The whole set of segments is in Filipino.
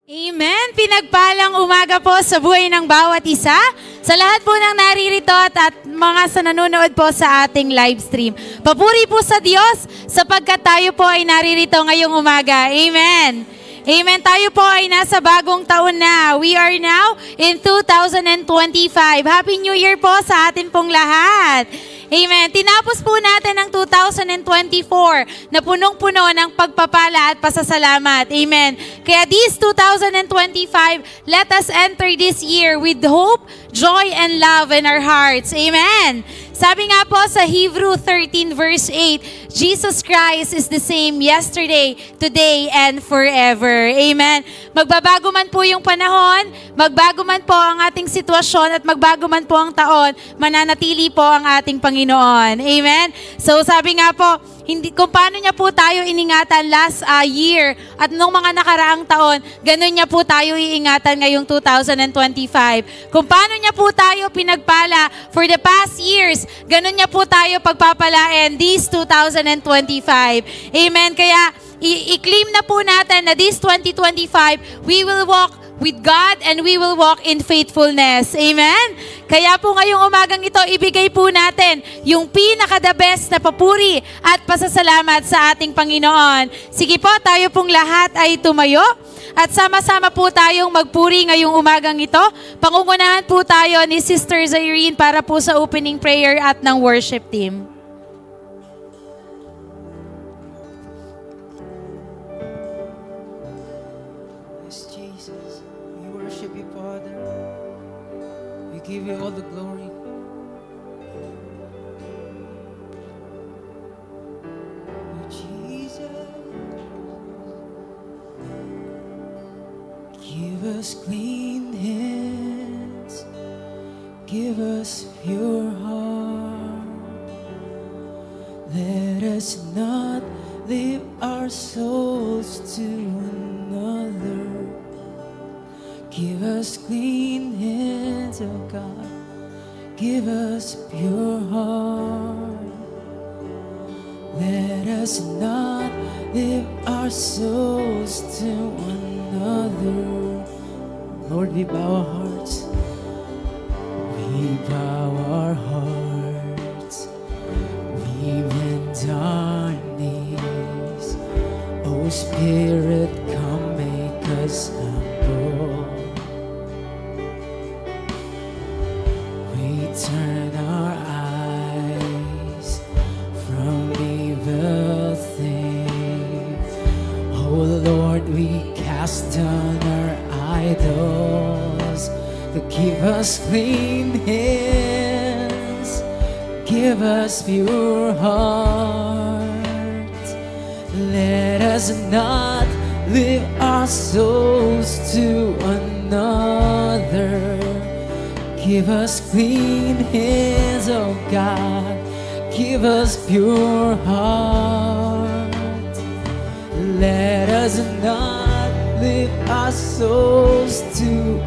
Amen! Pinagpalang umaga po sa buhay ng bawat isa. Sa lahat po ng naririto at mga sa nanonood po sa ating live stream. Papuri po sa Diyos sapagkat tayo po ay naririto ngayong umaga. Amen! Amen! Tayo po ay nasa bagong taon na. We are now in 2025. Happy New Year po sa atin pong lahat. Amen. Tinapos po natin ang 2024 na punong-puno ng pagpapala at pasasalamat. Amen. Kaya this 2025, let us enter this year with hope, joy, and love in our hearts. Amen. Sabi nga po sa Hebrew 13 verse 8, Jesus Christ is the same yesterday, today, and forever. Amen. Magbabago man po yung panahon, magbago man po ang ating sitwasyon, at magbago man po ang taon, mananatili po ang ating Panginoon. Amen. So sabi nga po, kung paano niya po tayo iningatan last year at nung mga nakaraang taon, ganun niya po tayo iingatan ngayong 2025. Kung paano niya po tayo pinagpala for the past years, ganun niya po tayo pagpapalain this 2025. Amen. Kaya i-claim na po natin na this 2025, we will walk with God and we will walk in faithfulness. Amen? Kaya po ngayong umagang ito, ibigay po natin yung pinaka-the best na papuri at pasasalamat sa ating Panginoon. Sige po, tayo pong lahat ay tumayo at sama-sama po tayong magpuri ngayong umagang ito. Pangungunahan po tayo ni Sister Zairine para po sa opening prayer at ng worship team. Give you all the glory. Oh, Jesus, give us clean hands, give us pure heart. Let us not leave our souls to another. Give us clean hands, oh God. Give us pure heart. Let us not live our souls to another. Lord, we bow our hearts. We bow our hearts. We bend our knees. Oh Spirit, come make us humble. Turn our eyes from evil things. Oh Lord, we cast down our idols to give us clean hands, give us pure hearts. Let us not live our souls to another. Give us clean hands, oh God. Give us pure heart. Let us not live our souls to.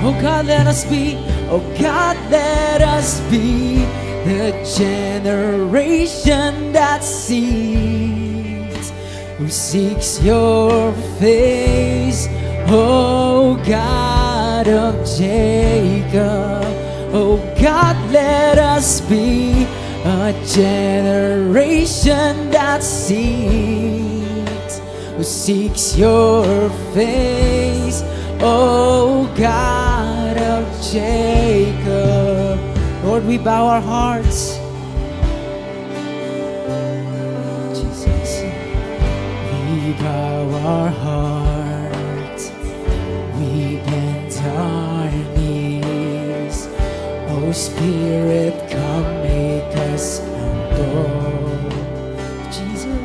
Oh God, let us be. Oh God, let us be the generation that seeks, who seeks your face, oh God of Jacob. Oh God, let us be a generation that seeks, who seeks your face, oh God of Jacob. Lord, we bow our hearts. Jesus, we bow our hearts. We bend our knees. Oh Spirit, come make us humble. Jesus,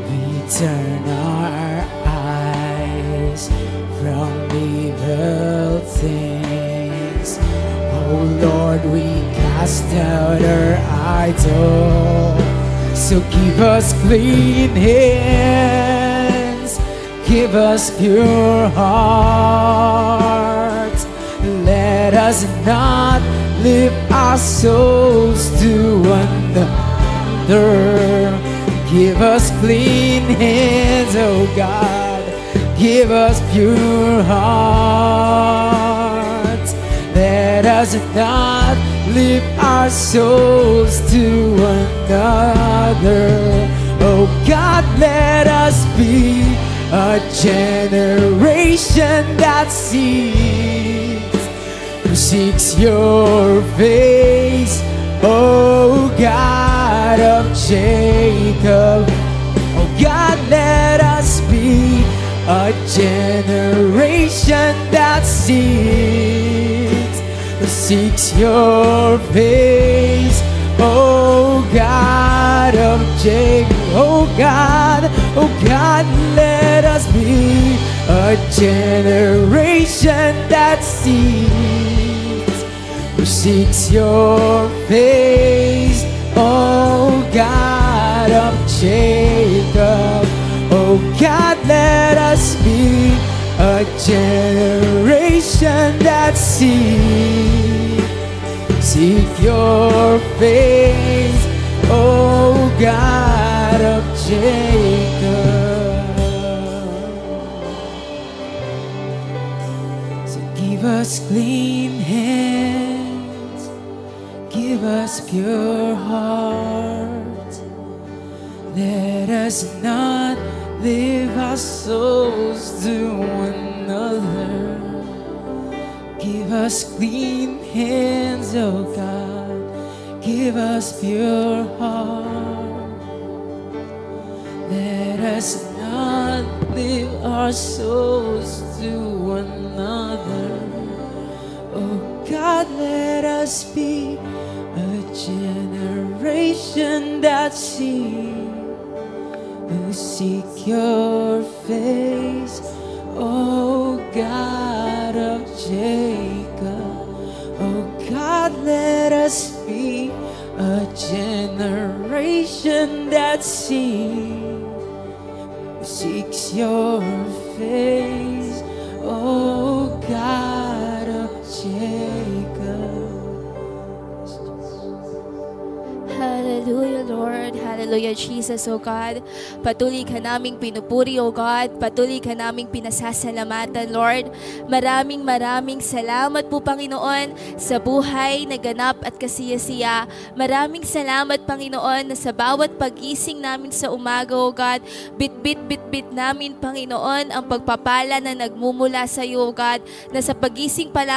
we turn our eyes from evil things. Oh Lord, we cast out our idol. So give us clean hands, give us pure hearts. Let us not live our souls to another. Give us clean hands, oh God. give us pure hearts. Let us not lift our souls to another. Oh God, let us be a generation that seeks your face, oh God of Jacob. Oh God, let us be a generation that seeks your face, oh God of Jacob. Oh God, let us be a generation that seeks your face, oh God of Jacob. Oh God, let us be a generation that seek your face, oh God of Jacob. So give us clean hands, give us pure hearts. Let us not live our souls to another. Give us clean hands, oh God. Give us pure heart. Let us not live our souls to another. Oh God, let us be a generation that seek your face, oh God of Jacob. Oh God, let us be a generation that seeks your face, oh God of Jacob. Hallelujah, Lord. Hallelujah, Jesus, O God. Patuloy ka naming pinupuri, O God. Patuloy ka naming pinasasalamatan, Lord. Maraming salamat po, Panginoon, sa buhay na ganap at kasiyasiya. Maraming salamat, Panginoon, na sa bawat pagising namin sa umaga, O God, bit namin, Panginoon, ang pagpapala na nagmumula sa iyo, O God, na sa pagising pa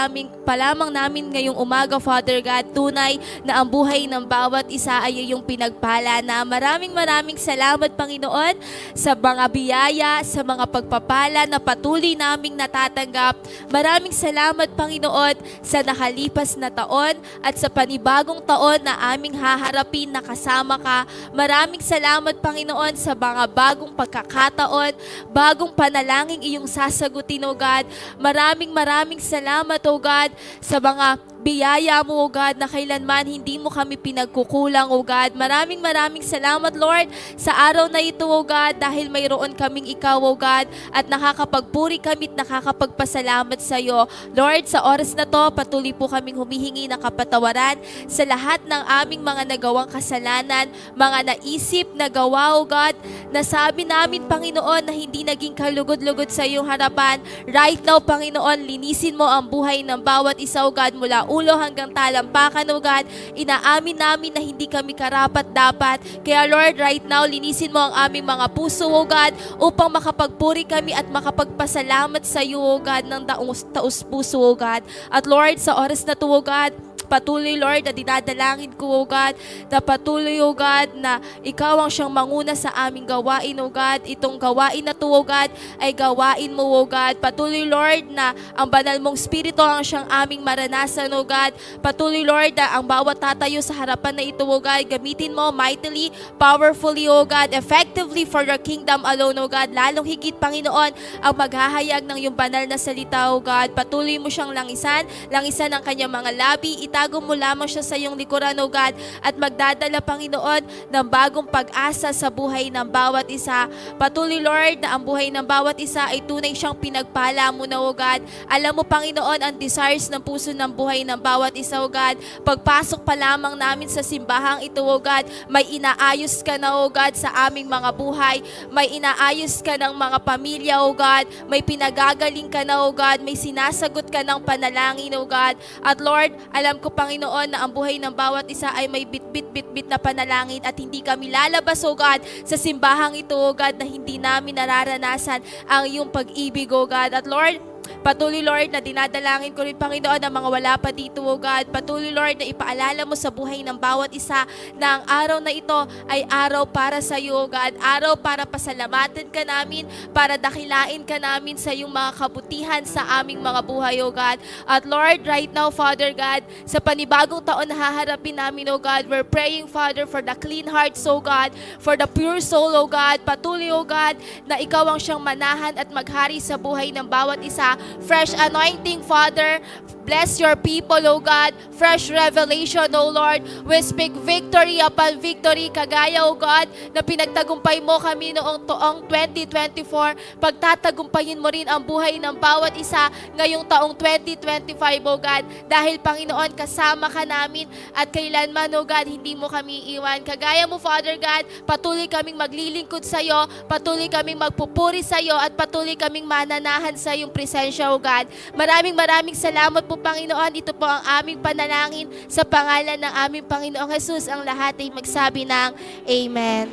lamang namin ngayong umaga, Father God, tunay na ang buhay ng bawat isa ay iyong pinagpala na. Maraming salamat, Panginoon, sa mga biyaya, sa mga pagpapala na patuloy naming natatanggap. Maraming salamat, Panginoon, sa nakalipas na taon at sa panibagong taon na aming haharapin na kasama ka. Maraming salamat, Panginoon, sa mga bagong pagkakataon, bagong panalangin iyong sasagutin, O God. Maraming salamat, O God, sa mga biyaya mo, O God, na kailanman hindi mo kami pinagkukulang, O God. Maraming salamat, Lord, sa araw na ito, O God, dahil mayroon kaming ikaw, O God, at nakakapagpuri kami at nakakapagpasalamat sa iyo. Lord, sa oras na to, patuloy po kaming humihingi ng kapatawaran sa lahat ng aming mga nagawang kasalanan, mga naisip, nagawa, O God, na sabi namin, Panginoon, na hindi naging kalugod-lugod sa iyong harapan. Right now, Panginoon, linisin mo ang buhay ng bawat isa, O God, mula ulo hanggang talampakan, O God. Inaamin namin na hindi kami karapat-dapat. Kaya Lord, right now, linisin mo ang aming mga puso, O God, upang makapagpuri kami at makapagpasalamat sa iyo, O God, ng taos puso, O God. At Lord, sa oras na to, O God, patuloy, Lord, na dinadalangin ko, O God, na patuloy, O God, na ikaw ang siyang manguna sa aming gawain, O God. Itong gawain na to, O God, ay gawain mo, O God. Patuloy, Lord, na ang banal mong Espiritu ang siyang aming maranasan, O God. Patuloy, Lord, na ang bawat tatayo sa harapan na ito, O God, gamitin mo mightily, powerfully, O God, effectively for your kingdom alone, O God. Lalong higit, Panginoon, ang maghahayag ng iyong banal na salita, O God. Patuloy mo siyang langisan ang kanyang mga labi, itatago mo lamang siya sa iyong likuran, O God, at magdadala, Panginoon, ng bagong pag-asa sa buhay ng bawat isa. Patuloy, Lord, na ang buhay ng bawat isa ay tunay siyang pinagpala mo na, O God. Alam mo, Panginoon, ang desires ng puso ng buhay ng bawat isa, O God. Pagpasok pa lamang namin sa simbahang ito, O God, may inaayos ka na, O God, sa aming mga buhay. May inaayos ka ng mga pamilya, O God. May pinagagaling ka na, O God. May sinasagot ka ng panalangin, O God. At Lord, alam ko, Panginoon, na ang buhay ng bawat isa ay may bit-bit na panalangin at hindi kami lalabas, O God, sa simbahang ito, O God, na hindi namin nararanasan ang iyong pag-ibig, O God. At Lord, patuloy, Lord, na dinadalangin ko rin, Panginoon, ang mga wala pa dito, O God. Patuloy, Lord, na ipaalala mo sa buhay ng bawat isa na ang araw na ito ay araw para sa iyo, O God. Araw para pasalamatan ka namin, para dakilain ka namin sa iyong mga kabutihan sa aming mga buhay, O God. At Lord, right now, Father God, sa panibagong taon na haharapin namin, O God, we're praying, Father, for the clean hearts, O God, for the pure soul, O God. Patuloy, O God, na ikaw ang siyang manahan at maghari sa buhay ng bawat isa. Fresh anointing, Father. Bless your people, O God. Fresh revelation, O Lord. We speak victory upon victory. Kagaya, O God, na pinagtagumpay mo kami noong taong 2024. Pagtatagumpayin mo rin ang buhay ng bawat isa ngayong taong 2025, O God. Dahil, Panginoon, kasama ka namin at kailanman, O God, hindi mo kami iwan. Kagaya mo, Father God, patuloy kaming maglilingkod sa iyo, patuloy kaming magpupuri sa iyo, at patuloy kaming mananahan sa iyong presensya, O God. Maraming salamat po, Panginoon. Ito po ang aming panalangin sa pangalan ng aming Panginoong Jesus. Ang lahat ay magsabi ng Amen.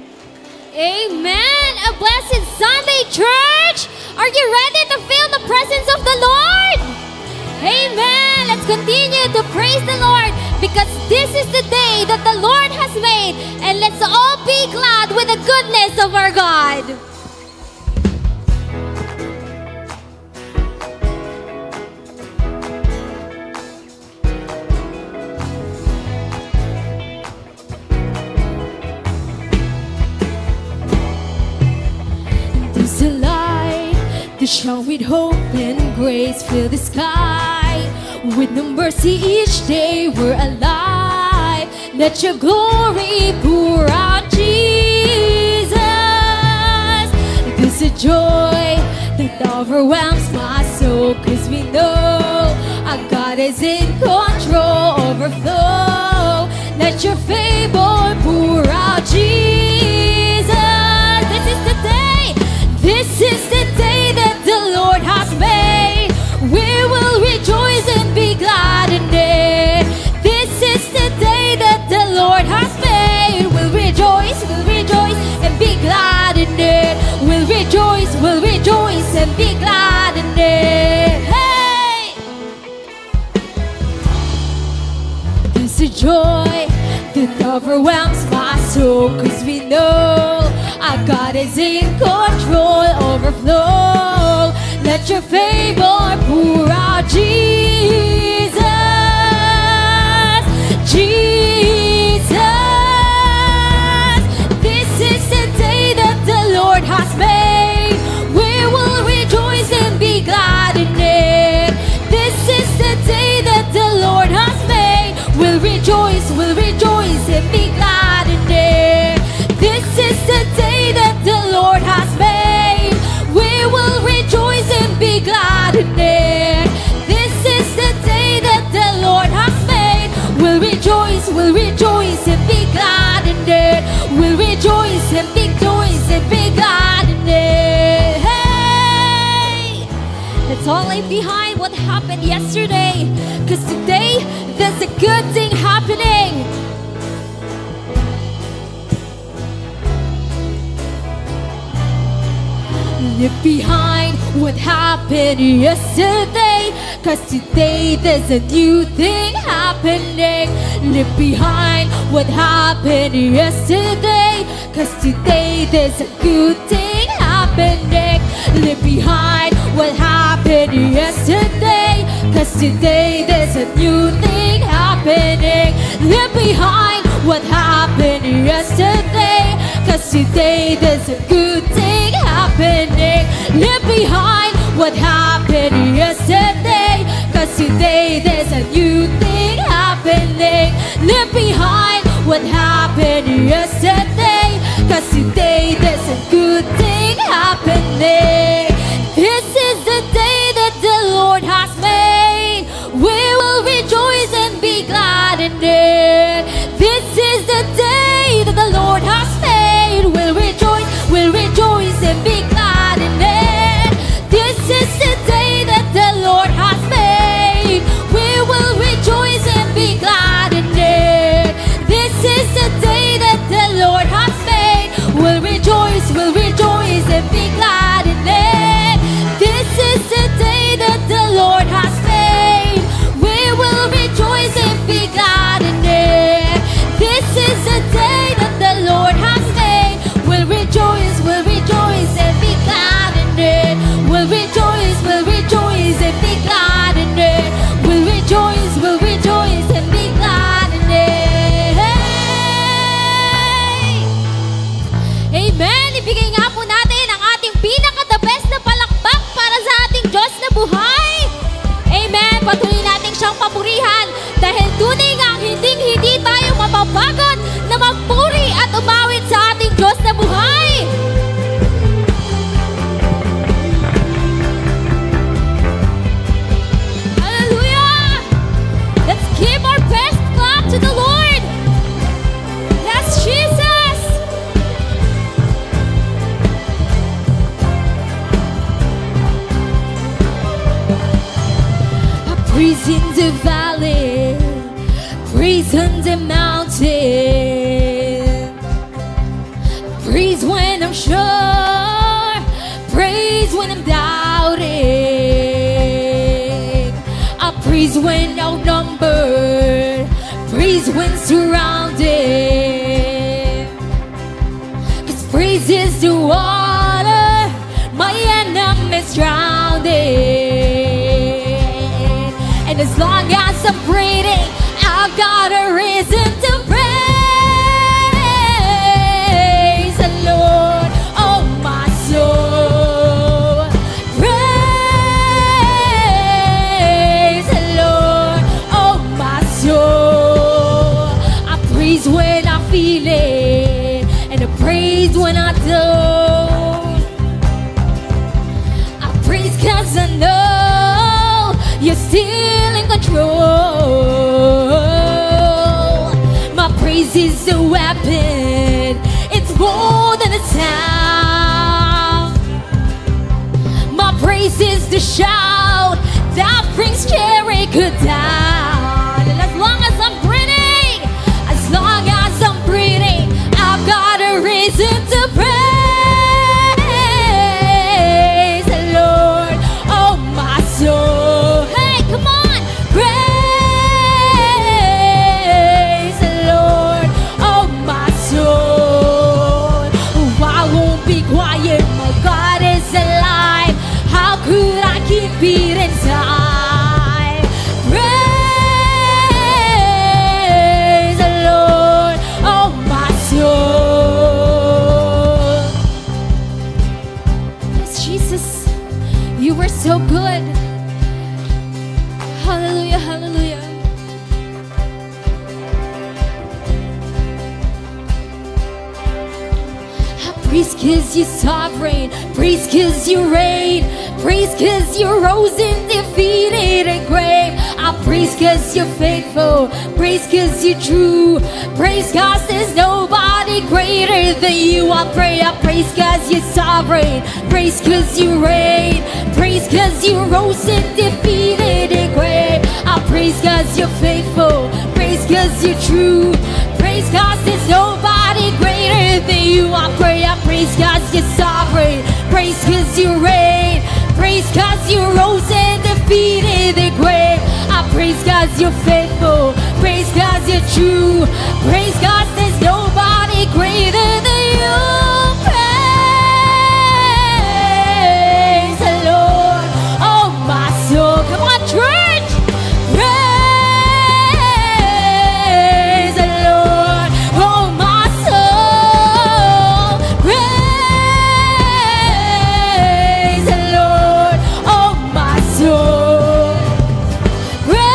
Amen! A blessed Sunday, church! Are you ready to feel the presence of the Lord? Amen! Let's continue to praise the Lord because this is the day that the Lord has made, and let's all be glad with the goodness of our God. There's a light that shone with hope and grace. Fill the sky with new mercy each day. We're alive. Let your glory pour out, Jesus. There's a joy that overwhelms my soul, 'cause we know our God is in control. Overflow. Let your favor pour out, Jesus. This is the day. This is the day that the Lord has made. We will rejoice and be glad in it. This is the day that the Lord has made. We'll rejoice and be glad in it. We'll rejoice and be glad in it. Hey! There's a joy that overwhelms my soul, 'cause we know our God is in control. Overflow. Let your favor pour out, Jesus. Jesus. This is the day that the Lord has made. We will rejoice and be glad in it. This is the day that the Lord has made. We'll rejoice and be glad in it. This is the day that the Lord has made. We will rejoice and be glad in it. This is the day that the Lord has made. We'll rejoice and be glad in it. We'll rejoice and be glad in it. Hey! Let's all leave behind what happened yesterday, 'cause today there's a good thing happening. Leave behind what happened yesterday, 'cause today there's a new thing happening. Leave behind what happened yesterday, 'cause today there's a good thing happening. Leave behind what happened yesterday, 'cause today there's a new thing happening. Leave behind what happened yesterday, 'cause today there's a good thing happening. Leave behind what happened yesterday, 'cause today there's a new thing happening. happening. Leave behind what happened yesterday, 'cause today there's a good thing happening. This is the day that the Lord has made. We will rejoice and be glad in it. This is the day that the Lord has made. We'll rejoice and be glad in it. This is the day that the Lord has made. We will rejoice and be glad in it. This is the day that the Lord has made. We'll rejoice and be glad in it. This is the day that the Lord has made. We will rejoice and be glad in it. This is the day that the Lord has made. We'll rejoice and be glad in it. We'll rejoice and be glad in it. We'll rejoice and be glad in it. Amen. Ibigay nga po natin ang ating pinaka-the best na palakpak para sa ating Diyos na buhay. Amen. Patuloy natin siyang papurihan dahil tunay nga hindi tayo mapapagod na magpuri at umawit sa ating Diyos na buhay. Hallelujah! Let's give our best clap to the Lord. Yes, Jesus! I praise in the valley, praise on the mountain, praise when I'm sure, praise when I'm doubting. I praise when outnumbered, praise when surrounded. 'Cause praise is the water my enemies drowning. And as long as I'm breathing, I've got a reason to praise the Lord, oh my soul. Praise the Lord, oh my soul. I praise when I feel it, and I praise when I don't. I praise 'cause I know you're still in control. My praise is a weapon, it's more than a sound. My praise is the shout that brings Jericho down. And as long as I'm breathing, I've got a reason to praise the Lord, oh my soul. Hey, come on, praise the Lord, oh my soul. Oh, I won't be quiet, my God is alive. How could I keep it inside? Praise the Lord, oh my soul. Yes, Jesus, you were so good. Hallelujah, hallelujah. Praise 'cause you're sovereign, praise 'cause you reign, praise 'cause you rose in defeated and grave. I praise 'cause you're faithful, praise 'cause you're true, praise 'cause there's nobody greater than you. I praise 'cause you're sovereign, praise 'cause you reign, praise 'cause you rose in defeated and grave. I praise 'cause you're faithful, praise 'cause you're true, praise 'cause there's nobody greater than you. I praise 'cause you're sovereign, praise 'cause you reign, praise 'cause you rose and defeated the grave. I praise 'cause you're faithful, praise 'cause you're true, praise 'cause there's nobody greater than you. Praise the Lord, oh my soul. Come on, church. Praise the Lord, oh my soul. Praise the Lord, oh my soul. Praise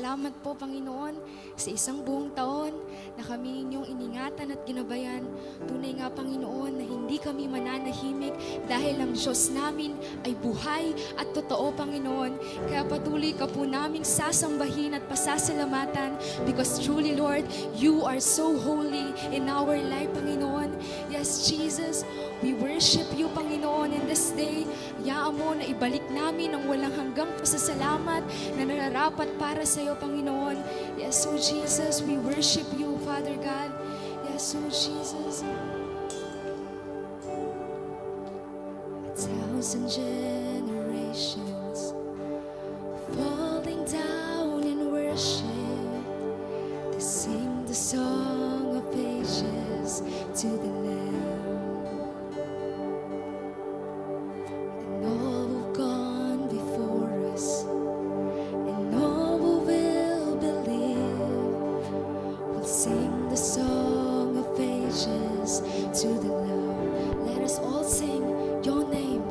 Salamat po, Panginoon, sa isang buong taon na kami ninyong iningatan at ginabayan. Tunay nga, Panginoon, na hindi kami mananahimik dahil ang Diyos namin ay buhay at totoo, Panginoon. Kaya patuloy ka po naming sasambahin at pasasalamatan because truly, Lord, you are so holy in our life, Panginoon. Yes, Jesus, we worship you, Panginoon, in this day. Hayaan mo na ibalik namin ang walang hanggang pasasalamat na nararapat para sa iyo, Panginoon. Yes, oh Jesus, we worship you, Father God. Yes, oh Jesus. 1,000 generations falling down in worship to sing the song of ages to the Lamb. And all who've gone before us, and all who will believe, will sing the song of ages to the Lamb. Let us all sing your name.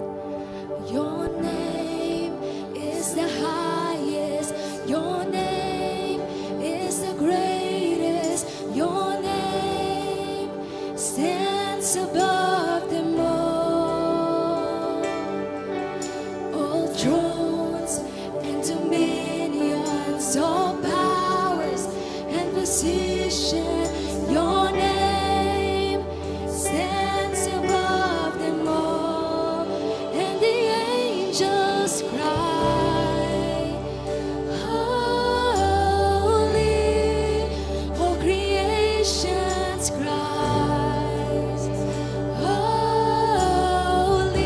Your name is the highest. Your name is the greatest. Your name stands above them all. All thrones and dominions, all powers and position. Your name stands above them all. And the angels cry, holy. All creations cries, holy.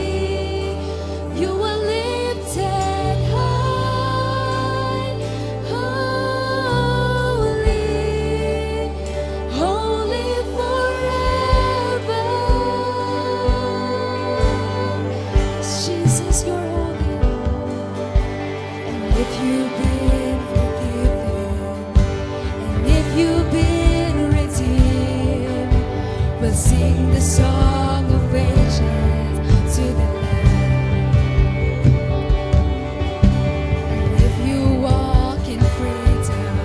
You are lifted high, holy, holy forever. Jesus, you're holy. And if you've been forgiven, and if you've been redeemed, we'll sing the song of ages to the Lamb. And if you walk in freedom,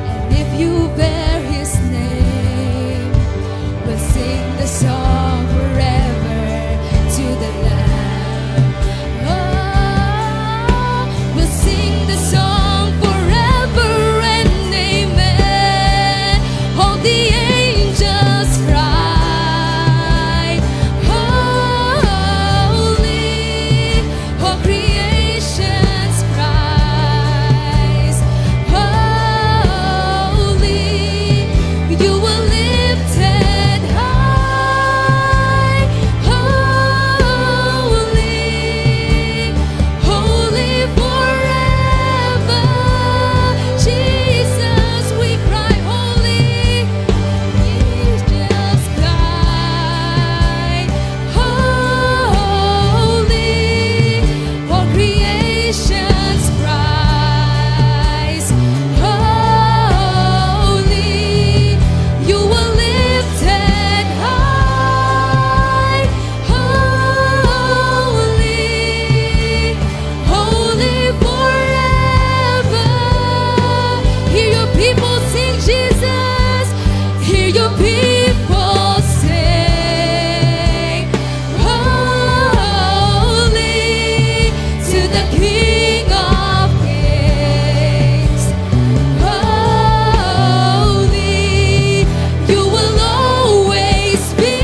and if you bear His name, we'll sing the song forever to the Lamb. Oh, we'll sing the song forever and amen. All the angels cry, holy. All creations cries, holy. You were lifted high, holy, holy forever. Jesus, we cry, holy. Angels cry, holy. All creations cries, holy. You were lifted high, holy, holy forever. Hear your people sing, Jesus. Hear your people sing, holy to the King of Kings. Holy, you will always be.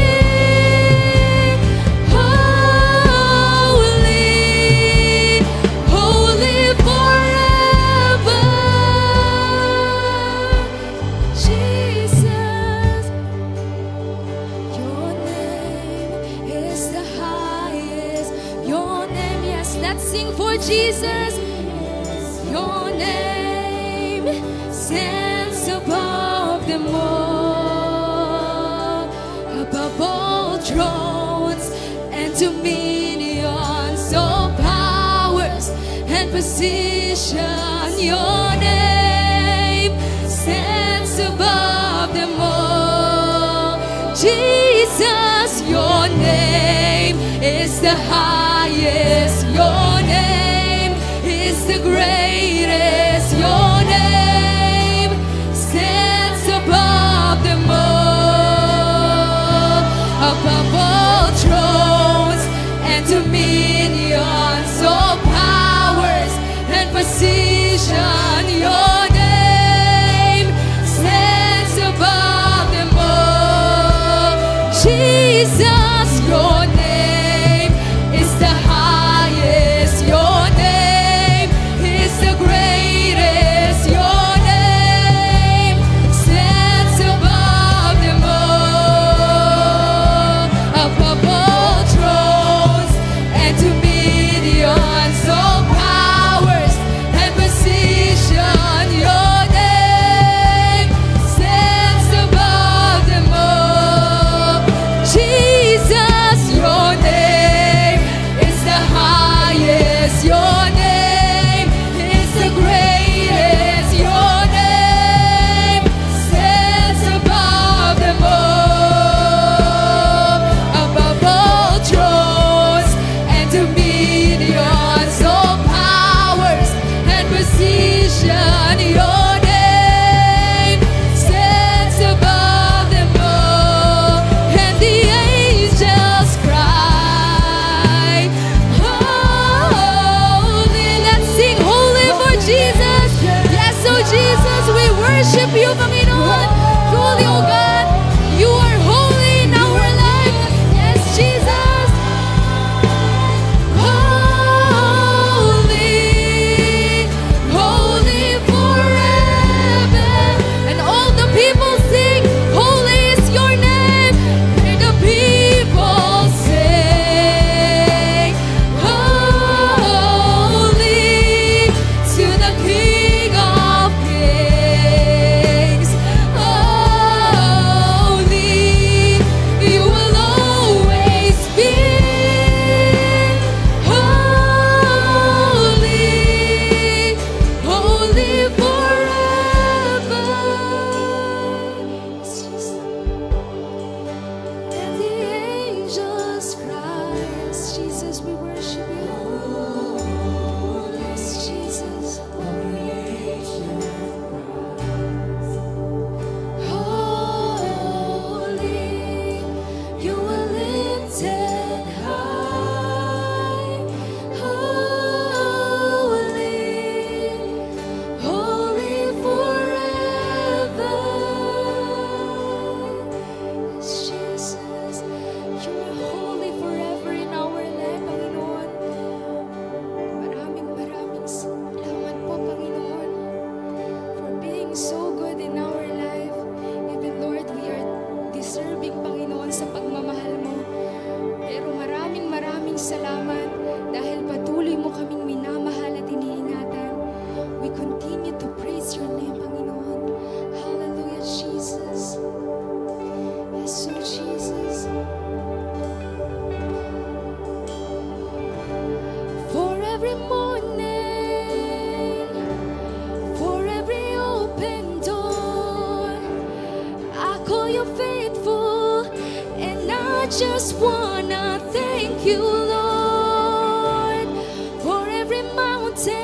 Holy, holy forever. Jesus, your name is the highest. Your name, yes, let's sing for Jesus. Your name stands above them all, above all thrones and dominions, all powers and position. Your name stands above them all. Jesus, your name is the highest. Your name is the greatest. Your name Jesus, your name is the highest. Your name is the greatest. Your name stands above them all. Above all thrones and dominions, all powers and position. Your name stands above them all. Jesus, your name is the highest. Your name is the greatest. Your name stands above them all. Above all thrones and dominions, all powers and position. Your name stands above them all. And the angels cry, holy. Let's sing holy for Jesus. Yes, oh Jesus, we worship you, Panginoon. Truly, oh God, you are holy in our life. Yes, Jesus. Holy, holy forever. And all the people sing, holy is your name. And the people sing, holy to the King of Kings. Holy, you will always be. Holy, holy forever. Yes, Jesus. And the angels cry, yes, Jesus, we worship you. Yes, Jesus. Holy, you are lifted high. Holy, holy forever. Yes, Jesus, you are holy forever in our life, Panginoon. Maraming salamat po, Panginoon, for being so good in our life. Even Lord, we are deserving, Panginoon, sa pagmamahal mo. Pero maraming salamat dahil patuloy mo kaming minamahal at iniingatan. We continue to praise your name, Panginoon. Hallelujah, Jesus. Yes, so Jesus. For every morning, for every open door, I call you faithful, and I just wanna thank you, Lord, for every mountain,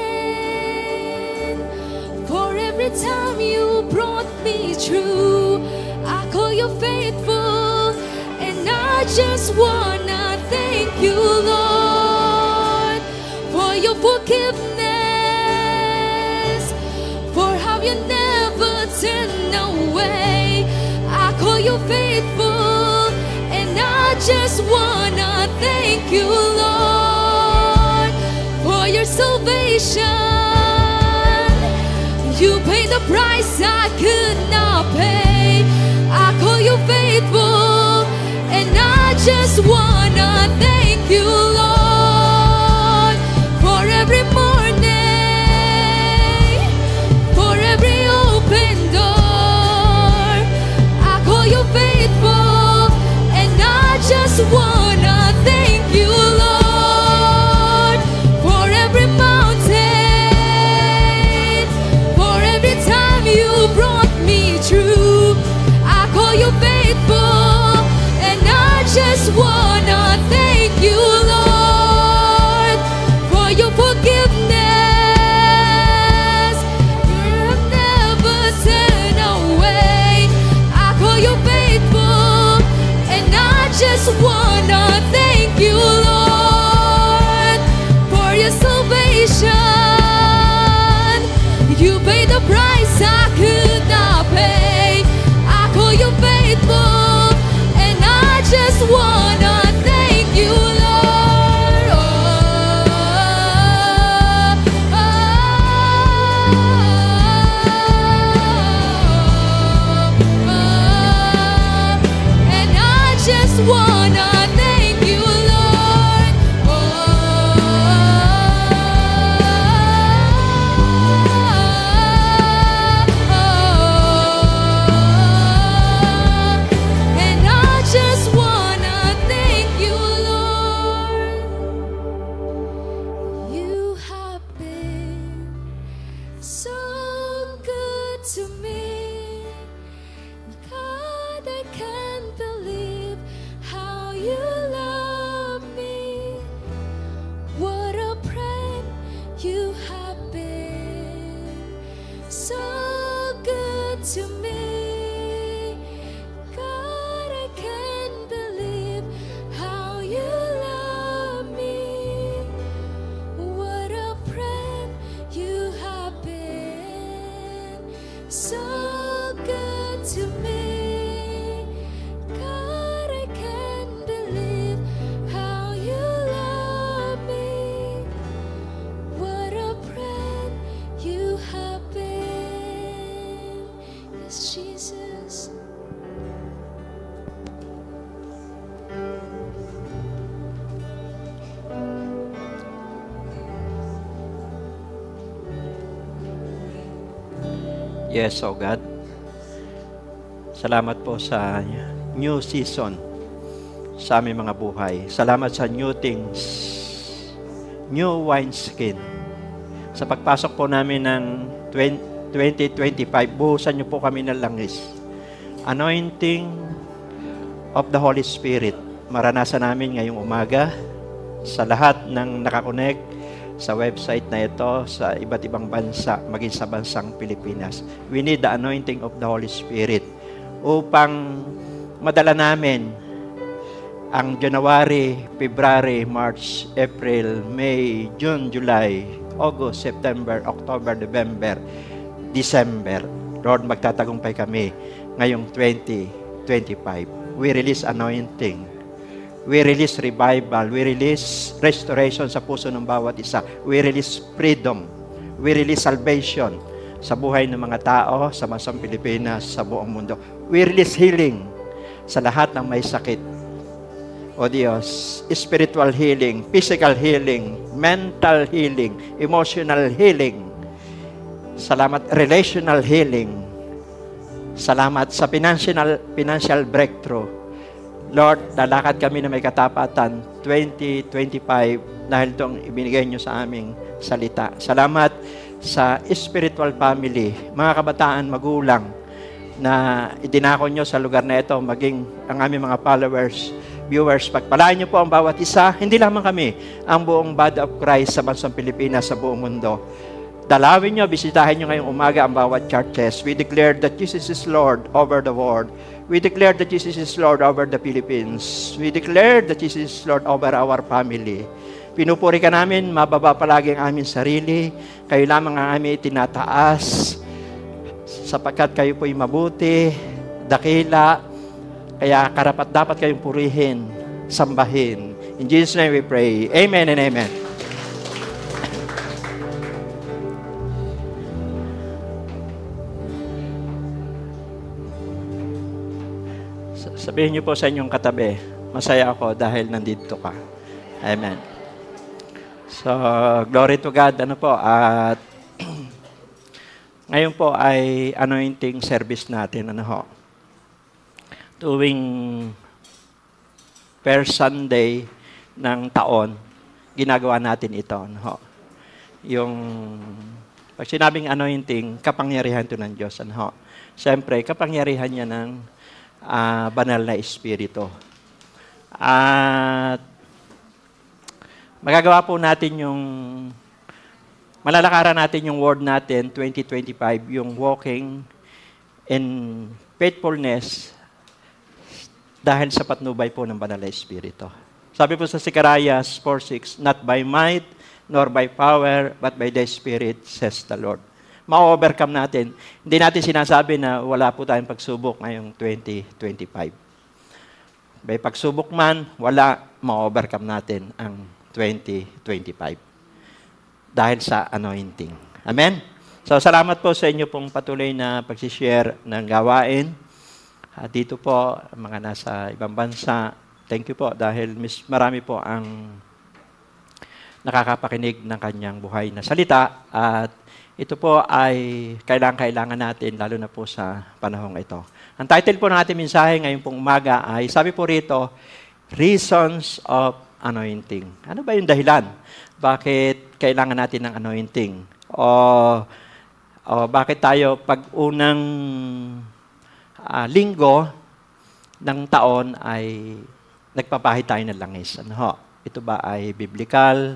for every time you brought me through. I call you faithful, and I just wanna thank you, Lord, for your forgiveness, for how you never turned away. I call you faithful, and I just wanna thank you, Lord, for your salvation. You paid the price I could not pay. I call you faithful, and I just wanna thank you, Lord, for every morning, for every open door. I call you faithful, and I just wanna thank you, Lord, for every mountain, for every time you brought me through. I call you faithful, and I just wanna thank just wanna thank you, Lord. And I just wanna thank you, Lord. You have been so good to me. God, I can't believe how you love me. What a friend you have been. So good to me. God, I can't believe how you love me. What a friend you have been. So good to me. God, I can't believe how you love me. What a friend you have been. Yes, Jesus. Yes, oh God. Salamat po sa new season sa aming mga buhay. Salamat sa new things, new wineskin. Sa pagpasok po namin ng 2025, buhusan niyo po kami ng langis. Anointing of the Holy Spirit. Maranasan namin ngayong umaga sa lahat ng nakakonect sa website na ito, sa iba't ibang bansa, maging sa bansang Pilipinas. We need the anointing of the Holy Spirit upang madala namin ang January, February, March, April, May, June, July, August, September, October, November, December. Lord, magtatagumpay kami ngayong 2025. We release anointing. We release revival. We release restoration sa puso ng bawat isa. We release freedom. We release salvation sa buhay ng mga tao sa bansang Pilipinas, sa buong mundo. We release healing sa lahat ng may sakit. O Diyos, spiritual healing, physical healing, mental healing, emotional healing. Salamat, relational healing. Salamat sa financial breakthrough. Lord, lalakad kami na may katapatan 2025 dahil itong ibinigay nyo sa aming salita. Salamat sa spiritual family, mga kabataan, magulang na idinako nyo sa lugar na ito, maging ang aming mga followers, viewers. Pagpalaan nyo po ang bawat isa, hindi lamang kami, ang buong body of Christ sa bansang Pilipinas, sa buong mundo. Dalawin nyo, bisitahin nyo ngayong umaga ang bawat churches. We declare that Jesus is Lord over the world. We declare that Jesus is Lord over the Philippines. We declare that Jesus is Lord over our family. Pinupuri ka namin, mababa palagi ang aming sarili. Kayo lamang ang aming tinataas. Sapagkat kayo po'y mabuti, dakila, kaya karapat dapat kayong purihin, sambahin. In Jesus' name we pray. Amen and amen. Sabihin niyo po sa inyong katabi, masaya ako dahil nandito ka. Amen. So, glory to God. Ano po, at ngayon po ay anointing service natin. Ano ho? Tuwing first Sunday ng taon, ginagawa natin ito. Ano ho? Yung, pag sinabing anointing, kapangyarihan ito ng Diyos. Ano ho? Siyempre, kapangyarihan niya ng banal na espiritu. At magagawa po natin yung malalakaran natin yung word natin 2025, yung walking in faithfulness dahil sa patnubay po ng banal na espiritu. Sabi po sa Zechariah 4:6, not by might nor by power but by the Spirit, says the Lord. Ma-overcome natin. Hindi natin sinasabi na wala po tayong pagsubok ngayong 2025. May pagsubok man, wala, ma-overcome natin ang 2025. Dahil sa anointing. Amen? So, salamat po sa inyo pong patuloy na pagsishare ng gawain. Dito po, mga nasa ibang bansa, Thank you po dahil marami po ang nakakapakinig ng kanyang buhay na salita at ito po ay kailangan natin lalo na po sa panahong ito. Ang title po ng ating mensahe ngayong pong umaga ay sabi po rito, Reasons of Anointing. Ano ba yung dahilan? Bakit kailangan natin ng anointing? O bakit tayo pag unang linggo ng taon ay nagpapahi tayo ng langis? Ano ho? Ito ba ay biblical?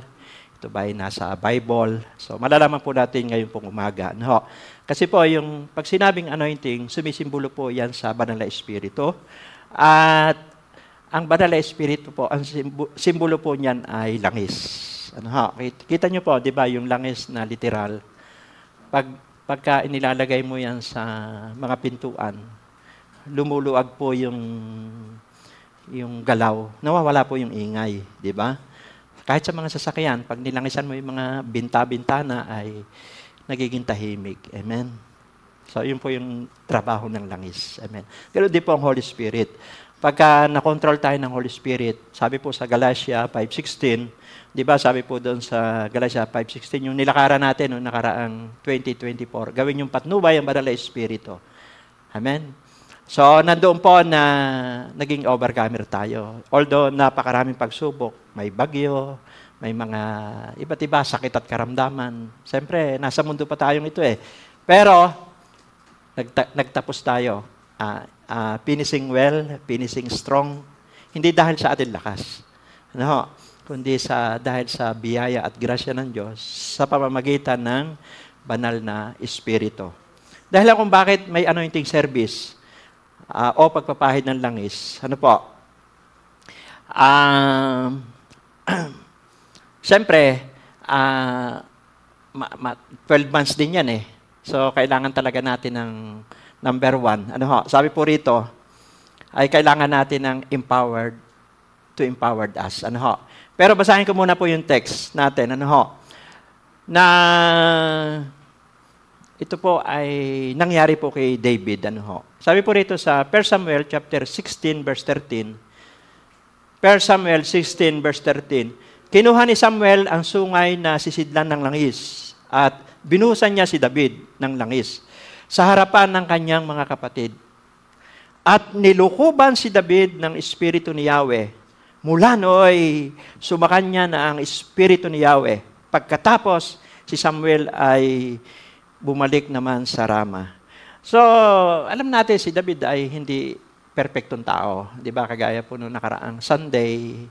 Ito ba ay nasa Bible? So, malalaman po natin ngayon pong umaga. No? Kasi po, yung pag sinabing anointing, sumisimbolo po yan sa Banal na Espiritu. At ang Banal na Espiritu po, ang simbolo po niyan ay langis. Ano ho? Kita nyo po, di ba, yung langis na literal. Pagka inilalagay mo yan sa mga pintuan, lumuluag po yung galaw. Nawawala po yung ingay, di ba? Kahit sa mga sasakyan, pag nilangisan mo yung mga binta-bintana ay nagiging tahimik. Amen? So, yun po yung trabaho ng langis. Amen? Pero di po ang Holy Spirit. Pagka na-control tayo ng Holy Spirit, sabi po sa Galatia 5:16, di ba sabi po doon sa Galatia 5:16, yung nilakaran natin noong nakaraang 2024, gawin yung patnubay ang Banal na Espiritu. Amen? So, nandoon po na naging overcomer tayo. Although napakaraming pagsubok, may bagyo, may mga iba't iba, sakit at karamdaman. Siyempre, nasa mundo pa tayong ito eh. Pero, nagtapos tayo. Finishing well, finishing strong. Hindi dahil sa ating lakas. Ano? Kundi dahil sa biyaya at grasya ng Diyos sa pamamagitan ng banal na Espiritu. Dahil kung bakit may anointing service, o pagpapahid ng langis. Ano po? Siyempre, 12 months din yan eh. So, kailangan talaga natin ng number 1. Ano ho? Sabi po rito, ay kailangan natin ng empowered to empowered us. Ano ho? Pero basahin ko muna po yung text natin. Ano ho? Na ito po ay nangyari po kay David. Ano ho? Sabi po rito sa 1 Samuel chapter 16 verse 13. 1 Samuel 16 verse 13. Kinuha ni Samuel ang sungay na sisidlan ng langis at binuhusan niya si David ng langis sa harapan ng kanyang mga kapatid. At nilukuban si David ng Espiritu ni Yahweh. Mula nooy sumakan niya na ang Espiritu ni Yahweh. Pagkatapos, si Samuel ay bumalik naman sa Rama. So, alam natin si David ay hindi perfectong tao. Di ba? Kagaya po noong nakaraang Sunday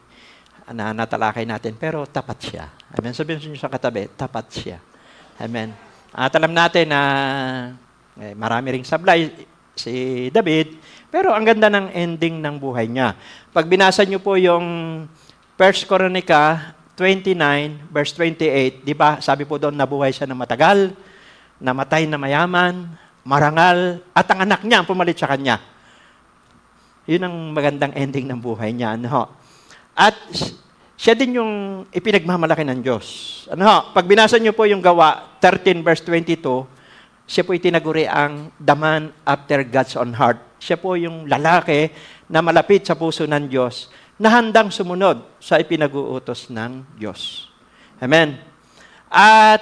na natalakay natin. Pero tapat siya. Amen. Sabihin niyo sa katabi, tapat siya. Amen. At alam natin na marami ring sablay si David. Pero ang ganda ng ending ng buhay niya. Pag binasa niyo po yung 1 Chronica 29 verse 28, di ba? Sabi po doon, nabuhay siya ng matagal, namatay na mayaman, marangal, at ang anak niya ang pumalit sa kanya. Yun ang magandang ending ng buhay niya. Ano? At siya din yung ipinagmamalaki ng Diyos. Ano? Pag binasa niyo po yung Gawa 13 verse 22, siya po itinaguri ang the man after God's own heart. Siya po yung lalaki na malapit sa puso ng Diyos na handang sumunod sa ipinag-uutos ng Diyos. Amen. At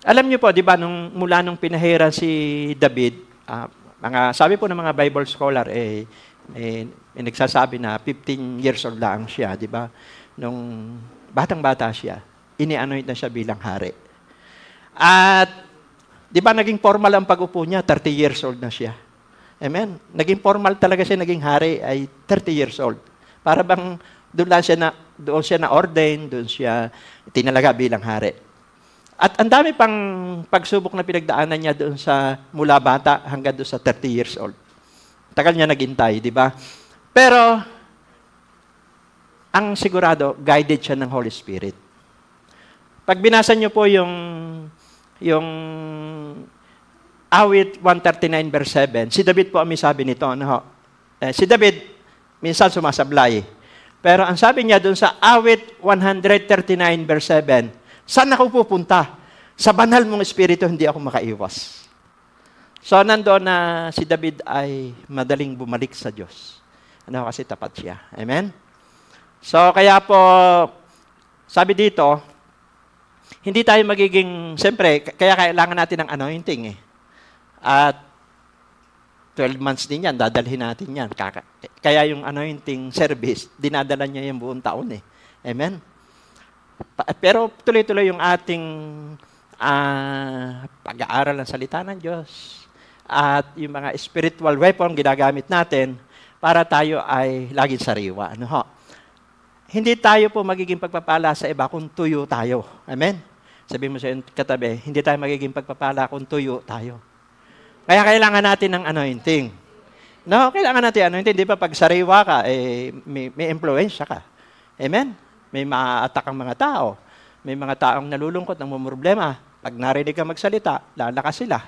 alam niyo po, di ba, mula nung pinahiran si David, sabi po ng mga Bible scholar, nagsasabi na 15 years old lang siya, di ba? Nung batang-bata siya, ini-anoint na siya bilang hari. At, di ba, naging formal ang pag-upo niya, 30 years old na siya. Amen? Naging formal talaga siya, naging hari ay 30 years old. Para bang doon siya na-ordain, doon siya tinalaga bilang hari. At ang dami pang pagsubok na pinagdaanan niya doon sa mula bata hanggang doon sa 30 years old. Tagal niya naghintay, di ba? Pero, ang sigurado, guided siya ng Holy Spirit. Pag binasa niyo po yung Awit 139 verse 7, si David po ang may sabi nito. Ano? Si David, minsan sumasablay. Pero ang sabi niya doon sa Awit 139 verse 7, saan ako pupunta? Sa banal mong Espiritu, hindi ako makaiwas. So, nandoon na si David ay madaling bumalik sa Diyos. Ano kasi tapat siya. Amen? So, kaya po, sabi dito, hindi tayo magiging, siyempre, kaya kailangan natin ng anointing eh. At 12 months din yan, dadalhin natin yan. Kaya yung anointing service, dinadala niya yung buong taon eh. Amen? Pero tuloy-tuloy yung ating pag-aaral ng salita ng Diyos at yung mga spiritual weapon ginagamit natin para tayo ay laging sariwa. Ano ho? Hindi tayo po magiging pagpapala sa iba kung tuyo tayo. Amen? Sabihin mo sa yung katabi, hindi tayo magiging pagpapala kung tuyo tayo. Kaya kailangan natin ng anointing. No, kailangan natin anointing. Di ba pag sariwa ka, may influensya ka. Amen? May ma-attack ang mga tao. May mga taong nalulungkot, namumroblema. Pag narinig ka magsalita, lalakas sila.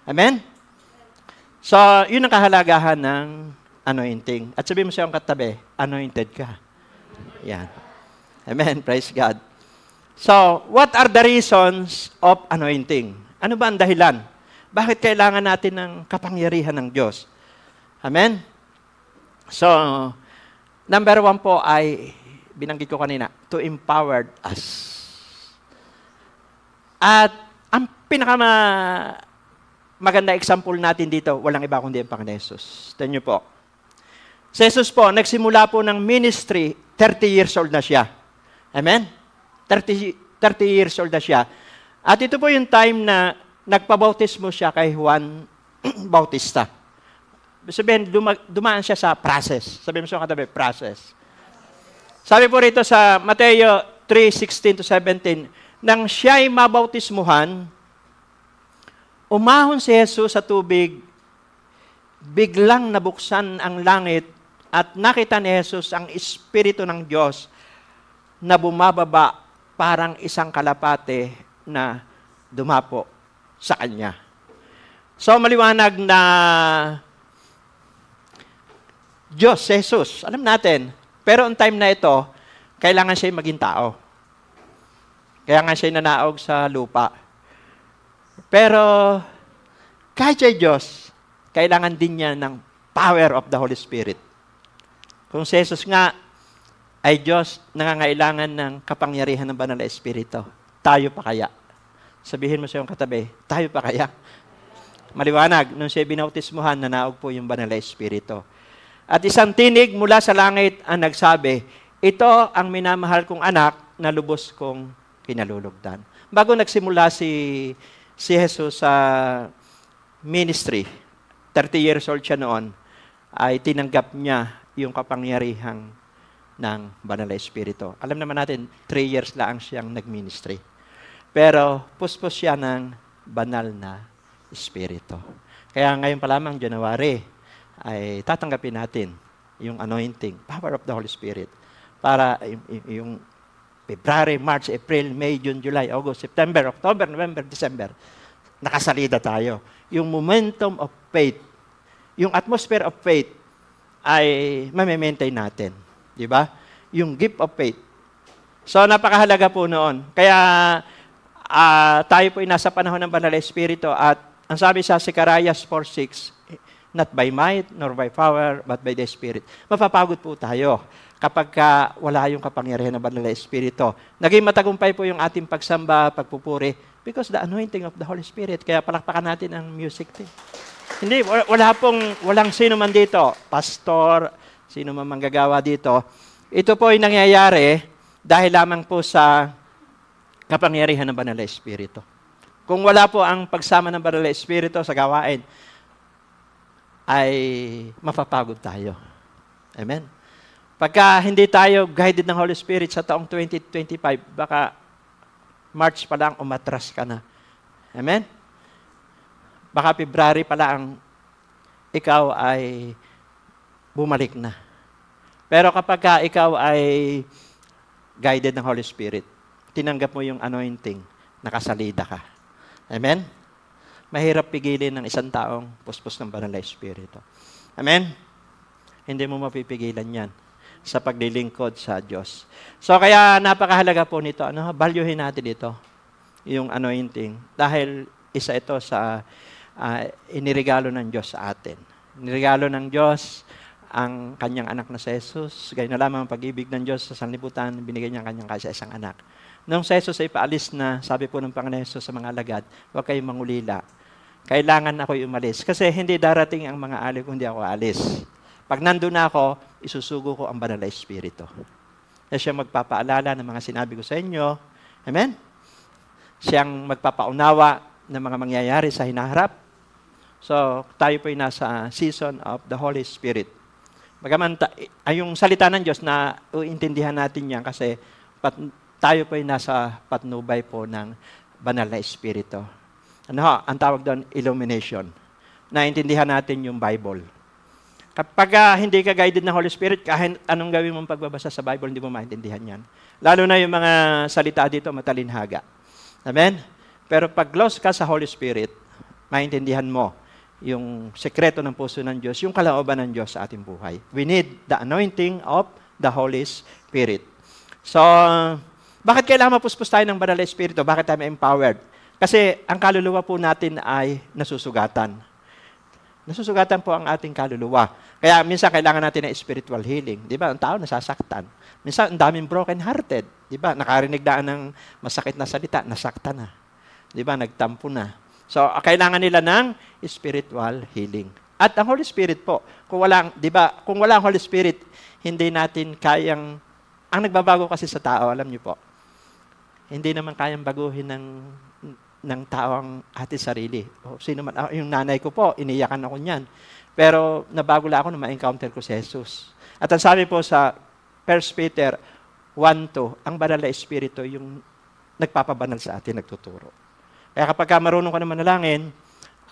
Amen? So, yun ang kahalagahan ng anointing. At sabihin mo sa yung katabi, anointed ka. Yan. Amen. Praise God. So, what are the reasons of anointing? Ano ba ang dahilan? Bakit kailangan natin ng kapangyarihan ng Diyos? Amen? So, number 1 po ay, binanggit ko kanina, to empower us. At ang maganda example natin dito, walang iba kundi ang Panginoon Jesus. Tignan niyo po. Si Jesus po, nagsimula po ng ministry, 30 years old na siya. Amen? 30 years old na siya. At ito po yung time na nagpabautismo siya kay Juan Bautista. Sabihin, dumaan siya sa process. Sabihin mo sa katabi, process. Sabi po rito sa Mateo 3:16-17, nang siya'y mabautismuhan, umahon si Jesus sa tubig, biglang nabuksan ang langit at nakita ni Jesus ang Espiritu ng Diyos na bumababa parang isang kalapate na dumapo sa Kanya. So, maliwanag na Diyos, Jesus, alam natin. Pero ang time na ito, kailangan siya maging tao. Kaya nga siya nanaog sa lupa. Pero, kahit siya Diyos, kailangan din niya ng power of the Holy Spirit. Kung si Jesus nga ay Diyos, nangangailangan ng kapangyarihan ng Banal na Espiritu. Tayo pa kaya? Sabihin mo sa iyong katabi, tayo pa kaya? Maliwanag, nung siya binautismuhan, nanaog po yung Banal na Espiritu. At isang tinig mula sa langit ang nagsabi, ito ang minamahal kong anak na lubos kong kinalulugdan. Bago nagsimula si Jesus sa ministry, 30 years old siya noon, ay tinanggap niya yung kapangyarihang ng Banal na Espiritu. Alam naman natin, 3 years lang siyang nag-ministry. Pero puspos siya ng Banal na Espiritu. Kaya ngayon pa lamang, January, ay tatanggapin natin yung anointing, power of the Holy Spirit, para yung February, March, April, May, June, July, August, September, October, November, December, nakasalida tayo. Yung momentum of faith, yung atmosphere of faith, ay mamimaintain natin. Di ba? Yung gift of faith. So, napakahalaga po noon. Kaya, tayo po ay nasa panahon ng Banal na Espiritu at ang sabi sa Zechariah 4:6, not by might, nor by power, but by the Spirit. Mapapagod po tayo kapag wala yung kapangyarihan ng Banal na Espiritu. Naging matagumpay po yung ating pagsamba, pagpupuri, because the anointing of the Holy Spirit. Kaya palakpakan natin ang music team. Hindi, walang sino man dito, pastor, sino man manggagawa dito. Ito po ay nangyayari dahil lamang po sa kapangyarihan ng Banal na Espiritu. Kung wala po ang pagsama ng Banal na Espiritu sa gawain, ay mapapagod tayo. Amen? Pagka hindi tayo guided ng Holy Spirit sa taong 2025, baka March pa lang umatras ka na. Amen? Baka February pa lang ikaw ay bumalik na. Pero kapag ikaw ay guided ng Holy Spirit, tinanggap mo yung anointing, nakasalida ka. Amen? Mahirap pigilin ng isang taong puspos ng Banal na Espiritu. Amen? Hindi mo mapipigilan yan sa paglilingkod sa Diyos. So kaya napakahalaga po nito. Valuehin natin ito, yung anointing. Dahil isa ito sa inirigalo ng Diyos sa atin. Inirigalo ng Diyos ang kanyang anak na si Jesus. Gaya na lamang ang pag-ibig ng Diyos sa sanlibutan, binigay niya ang kanyang kaisa-isang anak. Nung si Jesus ay paalis na, sabi po ng Panginoon Jesus sa mga alagad, huwag kayong mangulila. Kailangan ako'y umalis. Kasi hindi darating ang mga alay kung hindi ako alis. Pag nandun na ako, isusugo ko ang banal na Espiritu. Na siya magpapaalala ng mga sinabi ko sa inyo. Amen? Siyang magpapaunawa ng mga mangyayari sa hinaharap. So, tayo po'y nasa season of the Holy Spirit. Bagaman, yung salita ng Diyos na uintindihan natin yan kasi tayo po'y nasa patnubay po ng banal na Espiritu. Ano ho? Ang tawag doon, illumination. Naintindihan natin yung Bible. Kapag hindi ka guided ng Holy Spirit, kahit anong gawin mong pagbabasa sa Bible, hindi mo maintindihan yan. Lalo na yung mga salita dito, matalinhaga. Amen? Pero pag close ka sa Holy Spirit, maintindihan mo yung sekreto ng puso ng Diyos, yung kalooban ng Diyos sa ating buhay. We need the anointing of the Holy Spirit. So, bakit kailangan mapuspos tayo ng banal na Espiritu? Bakit tayo empowered? Kasi ang kaluluwa po natin ay nasusugatan. Nasusugatan po ang ating kaluluwa. Kaya minsan kailangan natin ng spiritual healing. Di ba? Ang tao nasasaktan. Minsan ang daming broken-hearted. Di ba? Nakarinig daan ng masakit na salita, nasaktan na. Di ba? Nagtampo na. So, kailangan nila ng spiritual healing. At ang Holy Spirit po, kung walang, di ba, kung walang Holy Spirit, hindi natin kayang, ang nagbabago kasi sa tao, alam niyo po, hindi naman kayang baguhin ng tao ang ating sarili. O, sino man, yung nanay ko po, iniyakan ako niyan. Pero nabago lang ako nung ma-encounter ko si Jesus. At ang sabi po sa 1 Peter 1:2, ang banal na Espiritu yung nagpapabanal sa atin, nagtuturo. Kaya kapag marunong ka na manalangin,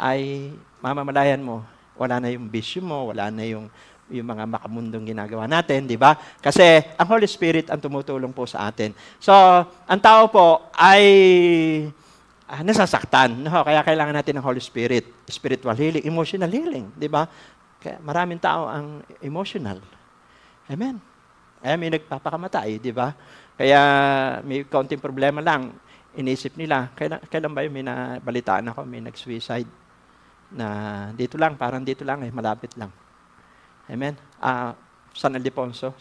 ay mamamalayan mo, wala na yung bisyo mo, wala na yung mga makamundong ginagawa natin, di ba? Kasi ang Holy Spirit ang tumutulong po sa atin. So, ang tao po ay nasasaktan. No? Kaya kailangan natin ng Holy Spirit, spiritual healing, emotional healing, di ba? Kaya maraming tao ang emotional. Amen. Kaya may nagpapakamatay, di ba? Kaya may kaunting problema lang, inisip nila, kailan ba yung may nabalitaan ako, may nag-suicide na dito lang, parang dito lang, malapit lang. Amen? San Ildefonso,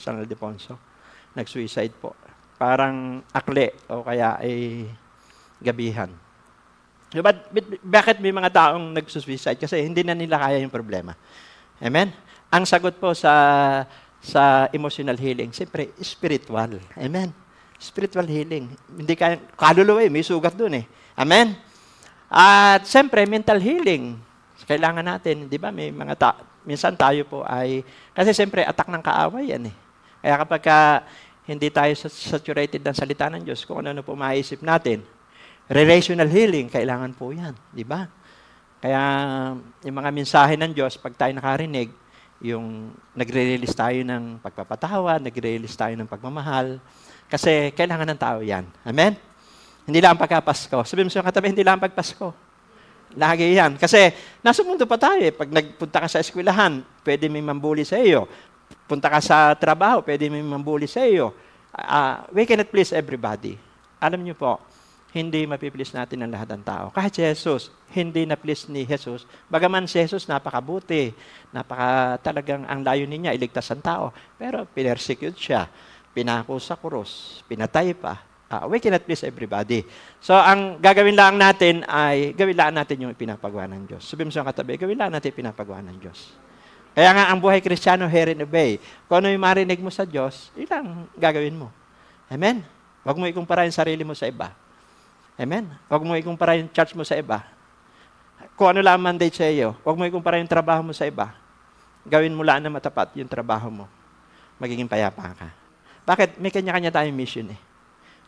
nag-suicide po. Parang akle o kaya ay gabihan. Bakit may mga taong nag-suicide? Kasi hindi na nila kaya yung problema. Amen? Ang sagot po sa emotional healing, siyempre, spiritual. Amen? Spiritual healing. Hindi kaya, kaluluwa may sugat dun eh. Amen? At siyempre, mental healing. Kailangan natin, di ba, may mga minsan tayo po ay, kasi siyempre, attack ng kaaway yan eh. Kaya kapag hindi tayo saturated ng salita ng Diyos, kung ano po maisip natin, relational healing, kailangan po yan. Di ba? Kaya, yung mga mensahe ng Diyos, pag tayo nakarinig, yung nagre-release tayo ng pagpapatawa, nagre-release tayo ng pagmamahal, kasi kailangan ng tao yan. Amen? Hindi lang pagkapasko. Sabihin mo sa katabi, hindi lang pagpasko. Lagi yan. Kasi nasa mundo pa tayo. Pag nagpunta ka sa eskwelahan, pwede may mambuli sa iyo. Punta ka sa trabaho, pwede may mambuli sa iyo. We cannot please everybody. Alam niyo po, hindi mapiplease natin ang lahat ng tao. Kahit si Jesus, hindi na-please ni Jesus. Bagaman si Jesus, napakabuti. Talagang ang layunin niya, iligtas ang tao. Pero pinersecute siya. Pinako sa krus, pinatay pa. We cannot please everybody. So, ang gagawin lang natin ay, gawin lang natin yung pinapagawa ng Diyos. Sabihin mo sa katabi, gawin lang natin yung pinapagawa ng Diyos. Kaya nga, ang buhay Kristiyano, hear and obey. Kung ano yung marinig mo sa Diyos, ilang gagawin mo. Amen? Huwag mo ikumpara yung sarili mo sa iba. Amen? Huwag mo ikumpara yung church mo sa iba. Kung ano lang mandate sa iyo, huwag mo ikumpara yung trabaho mo sa iba. Gawin mo lang na matapat yung trabaho mo. Magiging payapa ka. Bakit? May kanya-kanya tayong mission eh.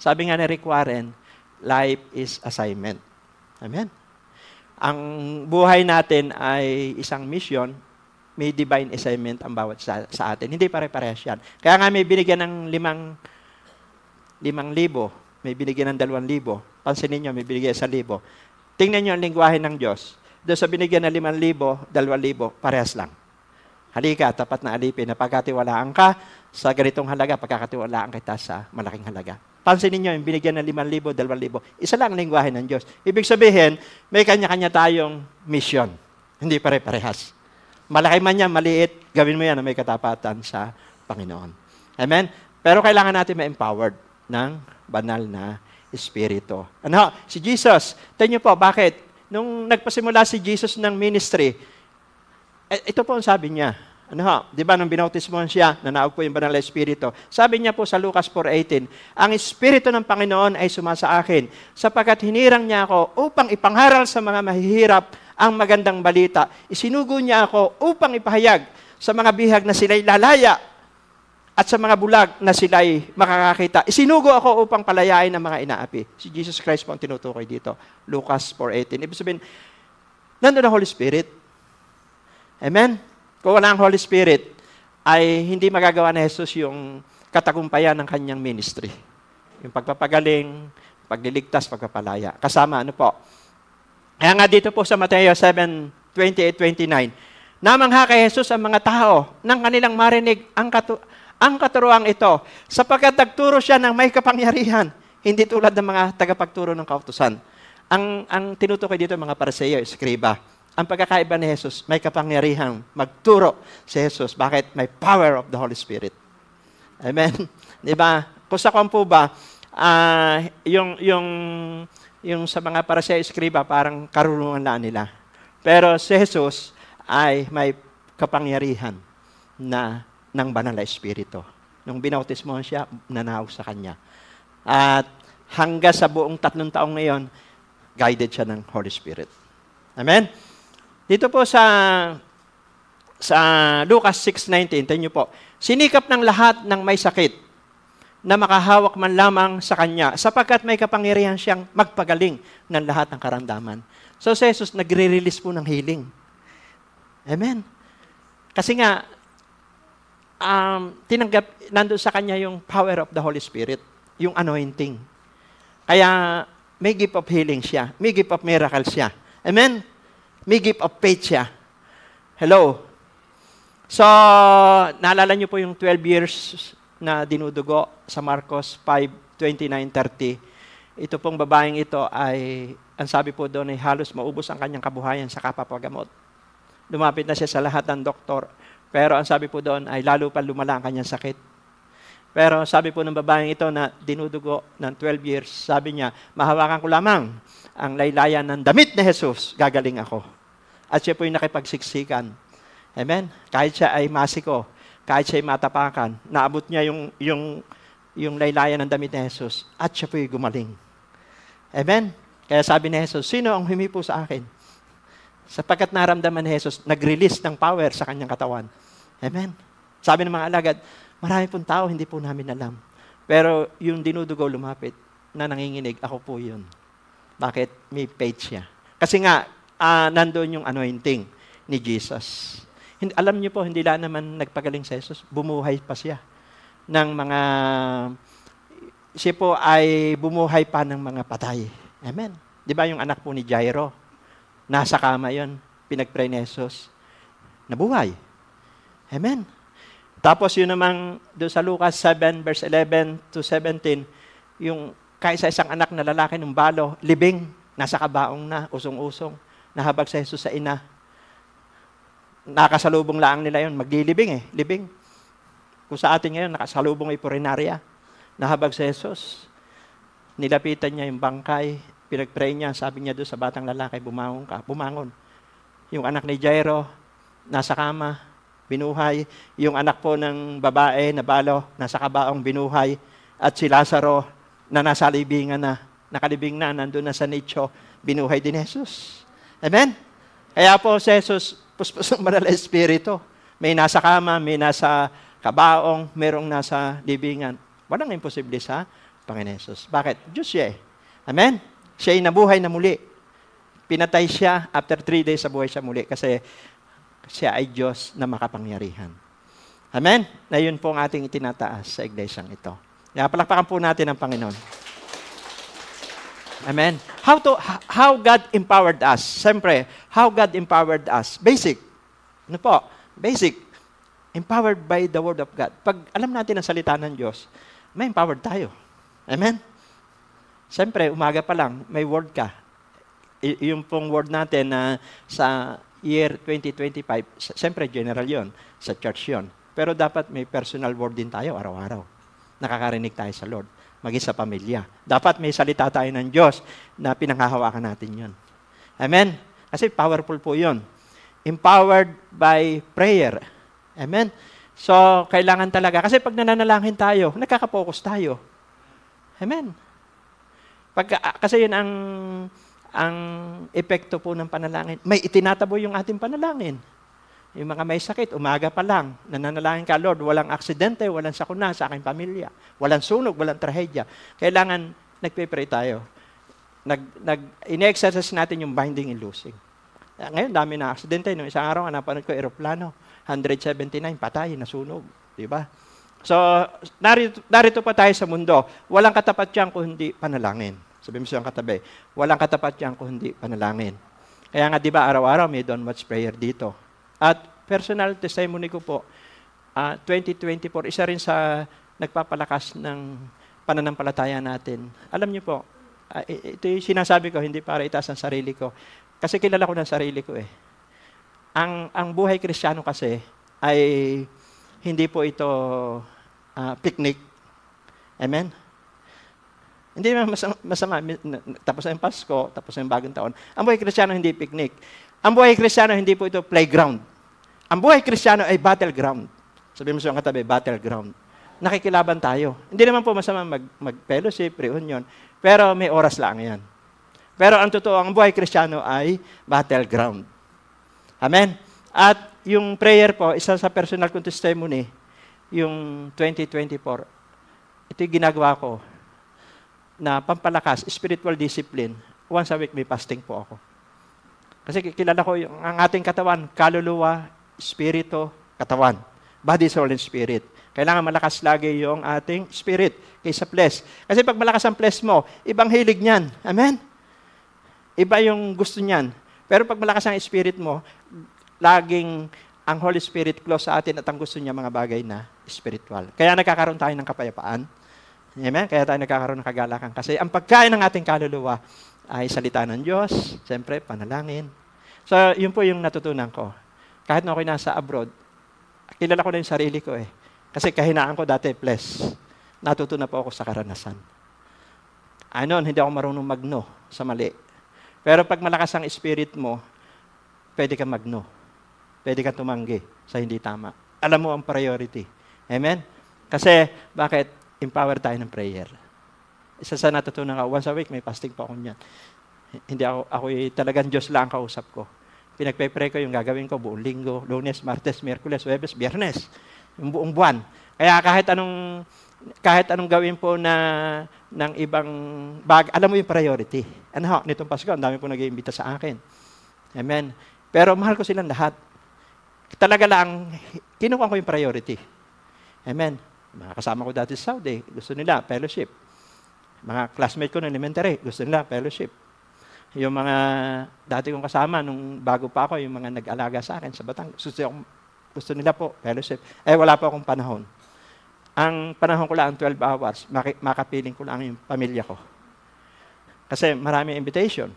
Sabi nga ni Rick Warren, life is assignment. Amen? Ang buhay natin ay isang mission, may divine assignment ang bawat sa atin. Hindi pare-parehas yan. Kaya nga may binigyan ng 5,000, may binigyan ng 2,000. Pansinin nyo, may binigyan 1,000. Tingnan nyo ang lingwahe ng Diyos. Doon sa binigyan ng 5,000, 2,000, parehas lang. Halika, tapat na alipin, na pagkatiwalaan ka sa ganitong halaga, pagkakatiwalaan kita sa malaking halaga. Pansinin nyo, yung binigyan ng 5,000, 2,000, isa lang ang lingwahe ng Diyos. Ibig sabihin, may kanya-kanya tayong mission. Hindi pare-parehas. Malaki man yan, maliit, gawin mo yan na may katapatan sa Panginoon. Amen? Pero kailangan natin ma-empowered ng banal na Espiritu. Ano? Si Jesus, tingnan niyo po, bakit? Nung nagpasimula si Jesus ng ministry, ito po ang sabi niya. Ano ho? Di ba nung binautismohan siya, nanaog po yung banal na Espiritu. Sabi niya po sa Lucas 4:18, ang Espiritu ng Panginoon ay sumasa akin, sapagkat hinirang niya ako upang ipangharal sa mga mahihirap ang magandang balita. Isinugo niya ako upang ipahayag sa mga bihag na sila'y lalaya at sa mga bulag na sila'y makakakita. Isinugo ako upang palayain ang mga inaapi. Si Jesus Christ po ang tinutukoy dito. Lucas 4:18. Ibig sabihin, nandun ang Holy Spirit. Amen? Kung wala ang Holy Spirit, ay hindi magagawa ni Jesus yung katagumpayan ng kanyang ministry. Yung pagpapagaling, pagliligtas, pagpapalaya. Kasama, ano po? Kaya nga dito po sa Mateo 7:28-29, namangha kay Jesus ang mga tao nang kanilang marinig ang katuruang ito, sapagkat nagturo siya ng may kapangyarihan, hindi tulad ng mga tagapagturo ng kautusan. Ang tinutukoy dito mga Pariseo, Eskriba. Ang pagkakaiba ni Jesus, may kapangyarihan magturo si Jesus. Bakit? May power of the Holy Spirit. Amen? Di ba? Kung sa kung po ba, yung sa mga Pariseo, Eskriba, parang karunungan lang nila. Pero si Jesus ay may kapangyarihan ng banal na Espiritu. Nung binautismohan siya, nanaw sa kanya. At hanggang sa buong 3 taong ngayon, guided siya ng Holy Spirit. Amen? Dito po sa Lucas 6:19, tingnan niyo po, sinikap ng lahat ng may sakit na makahawak man lamang sa kanya, sapagkat may kapangyarihan siyang magpagaling ng lahat ng karamdaman. So si Jesus nagre-release po ng healing. Amen? Kasi nga, nandun sa kanya yung power of the Holy Spirit, yung anointing. Kaya may gift of healing siya, may gift of miracle siya. Amen? May gift of faith siya. Hello? So, naalala niyo po yung 12 years na dinudugo sa Marcos 5:29-30. Ito pong babaeng ito ay, ang sabi po doon ay halos maubos ang kanyang kabuhayan sa kapapagamot. Lumapit na siya sa lahat ng doktor. Pero ang sabi po doon ay lalo pa lumala ang kanyang sakit. Pero sabi po ng babaeng ito na dinudugo ng 12 years, sabi niya, mahawakan ko lamang ang laylayan ng damit ni Jesus, gagaling ako. At siya po yung nakipagsiksikan. Amen? Kahit siya ay masiko, kahit siya ay matapakan, naabot niya yung laylayan ng damit ni Jesus, at siya po yung gumaling. Amen? Kaya sabi ni Jesus, sino ang humipo sa akin? Sapagkat naramdaman ni Jesus, nag-release ng power sa kanyang katawan. Amen? Sabi ng mga alagad, marami pong tao, hindi po namin alam. Pero yung dinudugo lumapit, na nanginginig, ako po yun. Bakit? May faith siya. Kasi nga, nandoon yung anointing ni Jesus. Alam niyo po, hindi lang naman nagpagaling sa Jesus, bumuhay pa siya. Siya po ay bumuhay pa ng mga patay. Amen? Di ba yung anak po ni Jairo? Nasa kama yun, pinag-pray ni Jesus. Nabuhay. Amen? Tapos yun namang doon sa Lucas 7, verse 11-17, yung kaisa-isang anak na lalaki ng balo, libing, nasa kabaong na, usong-usong, nahabag sa Jesus sa ina. Nakasalubong lang nila yun, maglilibing libing. Kung sa atin ngayon, nakasalubong ay purinarya, nahabag sa Jesus. Nilapitan niya yung bangkay, pinag-pray niya, sabi niya doon sa batang lalaki, bumangon ka, bumangon. Yung anak ni Jairo, nasa kama, binuhay. Yung anak po ng babae na balo, nasa kabaong binuhay. At si Lazaro, na nasa libingan na, nakalibing na, nandun na sa nicho, binuhay din Jesus. Amen? Kaya po si Jesus, puspos ng banal na Espiritu. May nasa kama, may nasa kabaong, merong nasa libingan. Walang imposible sa Panginoon Jesus. Bakit? Diyos siya Amen? Siya ay nabuhay na muli. Pinatay siya, after 3 days sa buhay siya muli kasi siya ay Diyos na makapangyarihan. Amen? Na yun po ang ating itinataas sa iglesyang ito. Kaya palakpakan po natin ang Panginoon. Amen? How God empowered us. Siyempre, how God empowered us. Basic. Ano po? Basic. Empowered by the Word of God. Pag alam natin ang salita ng Diyos, may empowered tayo. Amen? Siyempre, umaga pa lang, may word ka. Yung pong word natin na sa year 2025, siyempre general yon, sa church yon. Pero dapat may personal word din tayo araw-araw. Nakakarinig tayo sa Lord, maging sa pamilya. Dapat may salita tayo ng Diyos na pinanghahawakan natin yon. Amen? Kasi powerful po yon. Empowered by prayer. Amen? So, kailangan talaga. Kasi pag nananalangin tayo, nakaka-focus tayo. Amen? Kasi yun ang epekto po ng panalangin. May itinatabo yung ating panalangin. Yung mga may sakit, umaga pa lang, nananalangin ka, Lord, walang aksidente, walang sakuna sa aking pamilya, walang sunog, walang trahedya. Kailangan nagpe-pray tayo. Ine-exercise natin yung binding and loosing. Ngayon, dami na aksidente. Nung isang araw, napanood ko aeroplano, 179, patay, nasunog. Diba? So, narito pa tayo sa mundo. Walang katapat yan kung hindi panalangin. Sabi mo siyang katabi, walang katapat yan kung hindi panalangin. Kaya nga, di ba, araw-araw may dawn watch prayer dito. At personal testimony ko po, 2024, isa rin sa nagpapalakas ng pananampalataya natin. Alam niyo po, ito yung sinasabi ko, hindi para itaas ang sarili ko. Kasi kilala ko ng sarili ko eh. Ang buhay Kristiyano kasi ay hindi po ito picnic. Amen? Hindi naman masama. Tapos na yung Pasko, tapos na yung Bagong Taon. Ang buhay Kristiyano hindi picnic. Ang buhay Kristiyano hindi po ito playground. Ang buhay Kristiyano ay battleground. Sabi mo sa katabi, battleground. Nakikilaban tayo. Hindi naman po masama mag-fellowship, reunion, pero may oras lang yan. Pero ang totoo, ang buhay Kristiyano ay battleground. Amen? At yung prayer po, isa sa personal kong testimony, yung 2024, ito yung ginagawa ko na pampalakas, spiritual discipline. Once a week may fasting po ako. Kasi kilala ko ang ating katawan, kaluluwa, espiritu, katawan. Body, soul, and spirit. Kailangan malakas lagi yung ating spirit kaysa flesh. Kasi pag malakas ang flesh mo, ibang hilig niyan. Amen? Iba yung gusto niyan. Pero pag malakas ang spirit mo, laging ang Holy Spirit close sa atin at ang gusto niya mga bagay na spiritual. Kaya nagkakaroon tayo ng kapayapaan. Amen? Kaya tayo nagkakaroon ng kagalakan. Kasi ang pagkain ng ating kaluluwa ay salita ng Diyos, siyempre, panalangin. So, yun po yung natutunan ko. Kahit na ako'y nasa abroad, kilala ko na yung sarili ko eh. Kasi kahinaan ko dati, flesh. Natutunan po ako sa karanasan. Hindi ako marunong magno sa mali. Pero pag malakas ang spirit mo, pwede kang magno. Pwede kang tumanggi sa hindi tama. Alam mo ang priority. Amen? Kasi, bakit? Empower tayo ng prayer. Isa sa natutunan ko, once a week, may fasting pa ako niyan. Hindi ako talagang Diyos lang ang kausap ko. Pinagpe-pray ko yung gagawin ko buong linggo, Lunes, Martes, Miyerkules, Huwebes, Biyernes. Yung buong buwan. Kaya kahit anong gawin po ng ibang alam mo yung priority. Nitong Pasko, ang dami po nag-iimbita sa akin. Amen. Pero mahal ko silang lahat. Talaga lang, kinuha ko yung priority. Amen. Mga kasama ko dati sa Saudi, gusto nila fellowship. Mga classmate ko ng elementary, gusto nila fellowship. Yung mga dati kong kasama, nung bago pa ako, yung mga nag-alaga sa akin sa Batangas, gusto nila po fellowship. Wala pa akong panahon. Ang panahon ko lang, 12 hours, makapiling ko lang yung pamilya ko. Kasi maraming invitation.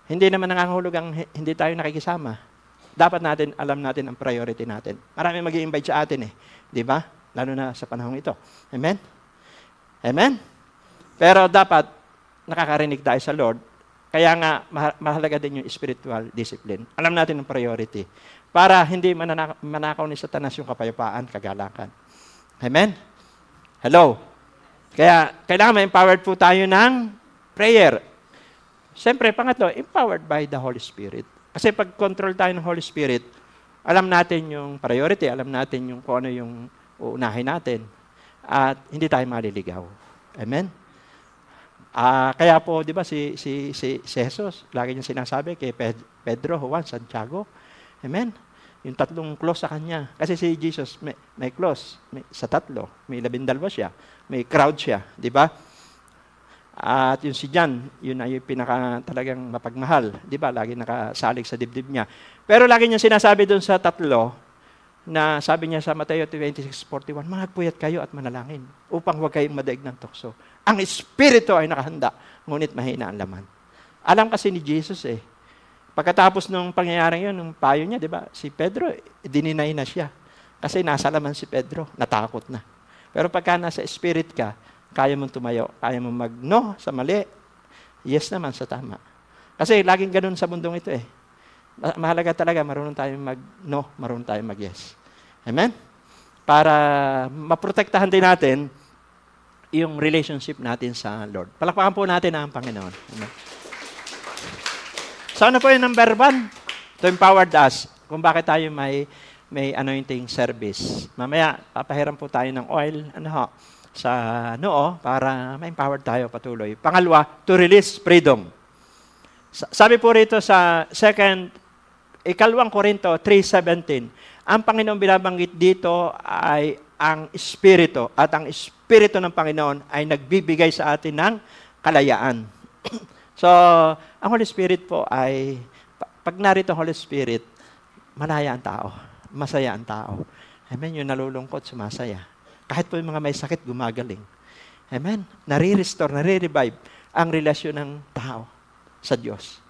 Hindi naman nangangahulog ang hindi tayo nakikisama. Dapat alam natin ang priority natin. Marami mag-i-invite sa atin eh. Di ba? Lalo na sa panahon ito. Amen? Amen? Pero dapat nakakarinig tayo sa Lord. Kaya nga, mahalaga din yung spiritual discipline. Alam natin ang priority. Para hindi manakaw ni Satanas yung kapayapaan, kagalakan. Amen? Hello? Kaya, kailangan ma-empowered po tayo ng prayer. Siyempre, pangatlo, empowered by the Holy Spirit. Kasi pag control tayo ng Holy Spirit, alam natin yung priority, alam natin yung kung ano yung uunahin natin. At hindi tayo maliligaw. Amen? Kaya po, di ba, si Jesus, lagi niya sinasabi kay Pedro, Juan, Santiago. Amen? Yung tatlong close sa kanya. Kasi si Jesus, may close. Sa tatlo. May 12 siya. May crowd siya. Di ba? At yung si John, yun ay yung talagang mapagmahal. Di ba? Lagi nakasalig sa dibdib niya. Pero lagi niya sinasabi doon sa tatlo, na sabi niya sa Mateo 26:41, magpuyat kayo at manalangin upang huwag kayong madaig ng tukso. Ang Espiritu ay nakahanda, ngunit mahina ang laman. Alam kasi ni Jesus Pagkatapos nung pangyayaring yun, nung payo niya, di ba, si Pedro, dininay na siya. Kasi nasa laman si Pedro, natakot na. Pero pagka nasa spirit ka, kaya mong tumayo, kaya mong mag-no sa mali, yes naman sa tama. Kasi laging ganun sa mundong ito eh. Mahalaga talaga, marunong tayong mag-no, marunong tayong mag-yes. Amen? Para maprotektahan din natin yung relationship natin sa Lord. Palakpakan po natin ang Panginoon. Amen? So ano po yung number 1? To empowered us. Kung bakit tayo may anointing service. Mamaya, papahiram po tayo ng oil sa noo para ma-empowered tayo patuloy. Pangalawa, to release freedom. Sabi po rito sa 2 Korinto 3:17, ang Panginoon binabanggit dito ay ang Espiritu at ang Espiritu ng Panginoon ay nagbibigay sa atin ng kalayaan. So, ang Holy Spirit po ay, pag narito ang Holy Spirit, malaya ang tao, masaya ang tao. Amen, yung nalulungkot, sumasaya. Kahit po yung mga may sakit, gumagaling. Amen, nare-restore, nare-revive ang relasyon ng tao sa Diyos.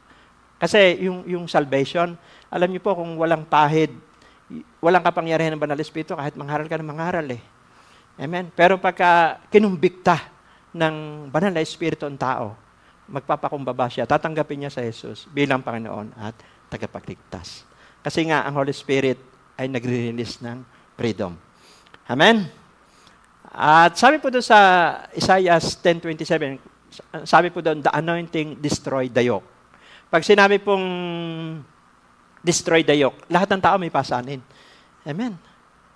Kasi yung salvation, alam niyo po kung walang pahid, walang kapangyarihan ng Banal na Espiritu, kahit mangharal ka ng mangharal eh. Amen? Pero pagka kinumbikta ng Banal na Espiritu ang tao, magpapakumbaba siya, tatanggapin niya sa Jesus bilang Panginoon at tagapagligtas. Kasi nga, ang Holy Spirit ay nagre-release ng freedom. Amen? At sabi po doon sa Isaiah 10:27, sabi po doon, the anointing destroy the yoke. Pag sinabi pong destroy the yoke, lahat ng tao may pasanin. Amen.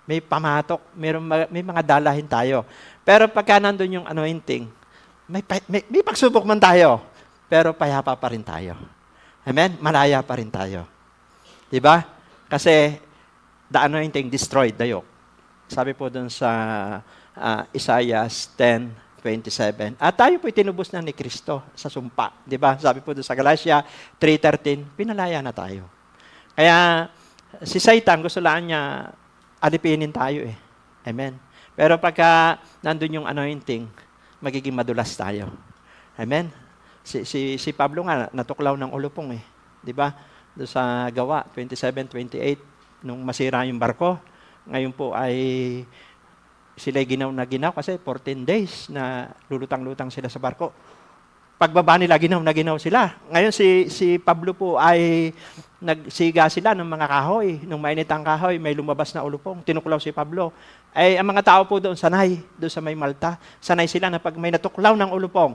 May pamatok, may mga dalahin tayo. Pero pagka nandun yung anointing, may pagsubok man tayo, pero payapa pa rin tayo. Amen? Malaya pa rin tayo. Diba? Kasi the anointing destroyed the yoke. Sabi po dun sa Isaiah 10:27. At tayo po'y tinubos na ni Kristo sa sumpa. Diba? Sabi po dun sa Galatia 3:13, pinalaya na tayo. Kaya si Satan gusto lang niya alipinin tayo eh. Amen. Pero pagka nandun yung anointing, magiging madulas tayo. Amen. Si Pablo nga natuklaw ng ulupong eh. 'Di ba? Doon sa Gawa 27:28 nung masira yung barko, ngayon po ay sila ginaw na ginaw kasi 14 days na lulutang-lutang sila sa barko. Pagbaba nila, ginaw na ginaw sila. Ngayon si Pablo po ay nagsiga sila ng mga kahoy. Nung mainit ang kahoy, may lumabas na ulupong. Tinuklaw si Pablo. Ay, ang mga tao po doon sanay, doon sa may Malta. Sanay sila na pag may natuklaw ng ulupong,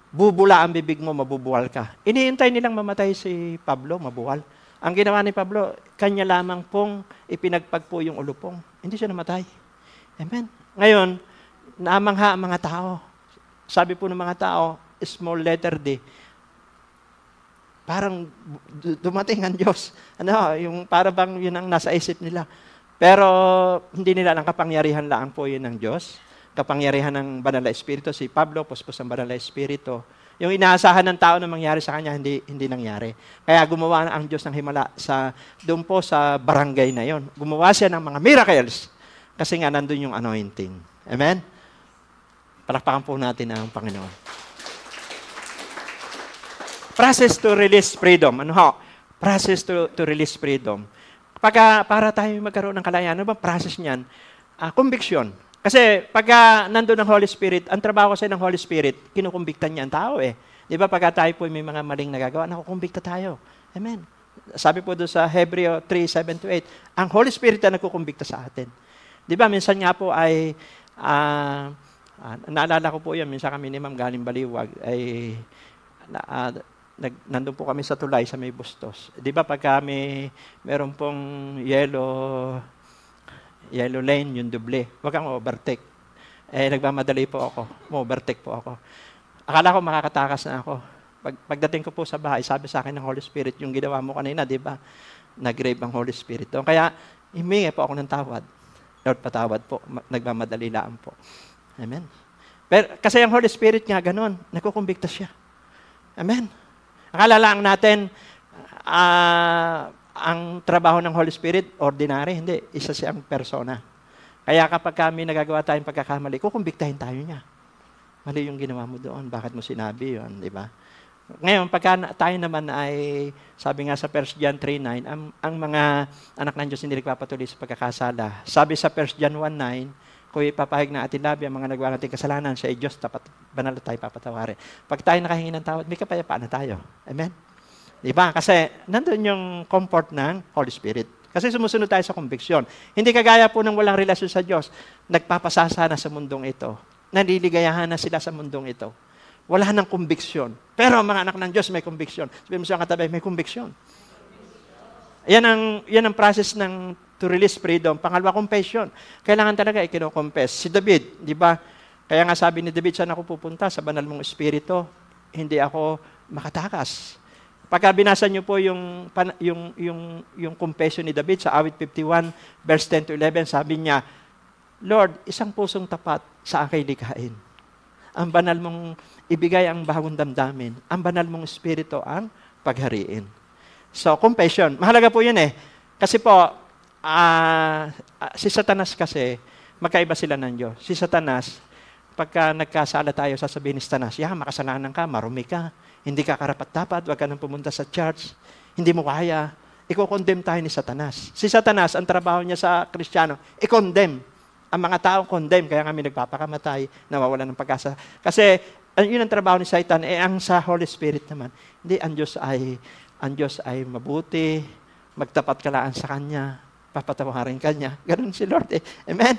bubula ang bibig mo, mabubuwal ka. Iniintay nilang mamatay si Pablo, mabuwal. Ang ginawa ni Pablo, kanya lamang pong ipinagpag po yung ulupong. Hindi siya namatay. Amen. Ngayon, namangha ang mga tao. Sabi po ng mga tao, small letter D. Parang dumating ang Diyos. Yung para bang yun ang nasa isip nila. Pero hindi nila ang kapangyarihan lang po yun ng Diyos. Kapangyarihan ng Banal na Espiritu. Si Pablo, puspos ang Banal na Espiritu. Yung inaasahan ng tao na mangyari sa kanya, hindi nangyari. Kaya gumawa na ang Diyos ng himala doon po sa barangay na yon. Gumawa siya ng mga miracles. Kasi nga nandun yung anointing. Amen? Palakpakan po natin ang Panginoon. Process to release freedom. Process to release freedom. Para tayo magkaroon ng kalayaan, ano ba process niyan? Conviction. Kasi pagka nandun ang Holy Spirit, ang trabaho kasi ng Holy Spirit, kinukumbiktan niya ang tao eh. Di ba pagka tayo po may mga maling nagagawa, nakukumbikta tayo. Amen. Sabi po doon sa Hebreo 3:7-8, ang Holy Spirit na nagkukumbikta sa atin. Di ba minsan nga po ay, naalala ko po yan, minsan kami ni Ma'am galing Baliwag, ay nandun po kami sa tulay sa may Bustos. Di ba pag kami meron pong yellow lane, yung doble, wag kang overtake. Nagmamadali po ako. Overtake po ako. Akala ko makakatakas na ako. Pagdating ko po sa bahay, sabi sa akin ng Holy Spirit, yung ginawa mo kanina, di ba? Nag-grave ang Holy Spirit doon. Kaya, himingi po ako ng tawad. Lord, patawad po. Nagmamadali lang po. Amen. Pero, kasi ang Holy Spirit nga, ganun. Nagkukumbikta siya. Amen. Akala lang natin, ang trabaho ng Holy Spirit, ordinary. Hindi. Isa siyang persona. Kaya kapag kami nagagawa tayong pagkakamali, kukumbiktahin tayo niya. Mali yung ginawa mo doon. Bakit mo sinabi yun? Di ba? Ngayon, pagka tayo naman ay, sabi nga sa 1 John 3:9, ang mga anak ng Diyos hindi nagpapatuloy sa pagkakasala. Sabi sa 1 John 1:9, kung ipapahig na ating labi ang mga nagawa nating kasalanan, siya ay Diyos, tapat, banal na tayo papatawarin. Pag tayo nakahingi ng tawad, may kapayapaan na tayo. Amen? Diba? Kasi nandun yung comfort ng Holy Spirit. Kasi sumusunod tayo sa conviction. Hindi kagaya po ng walang relasyon sa Diyos, nagpapasasa na sa mundong ito. Naliligayahan na sila sa mundong ito. Wala nang conviction. Pero ang mga anak ng Diyos may conviction. Sabi mo sa katabi, may conviction. Yan ang process ng to release freedom. Pangalawa, confession. Kailangan talaga ikino-confess. Si David, di ba? Kaya nga sabi ni David, saan ako pupunta? Sa banal mong espiritu. Hindi ako makatakas. Pagka binasa niyo po yung confession ni David sa awit 51, verse 10 to 11, sabi niya, Lord, isang pusong tapat sa akin likhain. Ang banal mong ibigay ang bagong damdamin. Ang banal mong espiritu ang paghariin. So, confession. Mahalaga po yun eh. Kasi po, si Satanas kasi, magkaiba sila ng Diyos. Si Satanas, pagka nagkasala tayo, sasabihin ni Satanas, makasalanan ka, marumi ka, hindi ka karapat-dapat, huwag ka nang pumunta sa church, hindi mo kaya. Iko-condemn tayo ni Satanas. Si Satanas, ang trabaho niya sa Kristiyano, i-condemn. Ang mga tao condemn, kaya kami nagpapakamatay, nawawalan ng pag-asa. Kasi, yun ang trabaho ni Satan, ang sa Holy Spirit naman. Hindi, ang Diyos ay mabuti, magtapat ka laan sa Kanya, papatawarin ka niya. Ganun si Lord eh. Amen?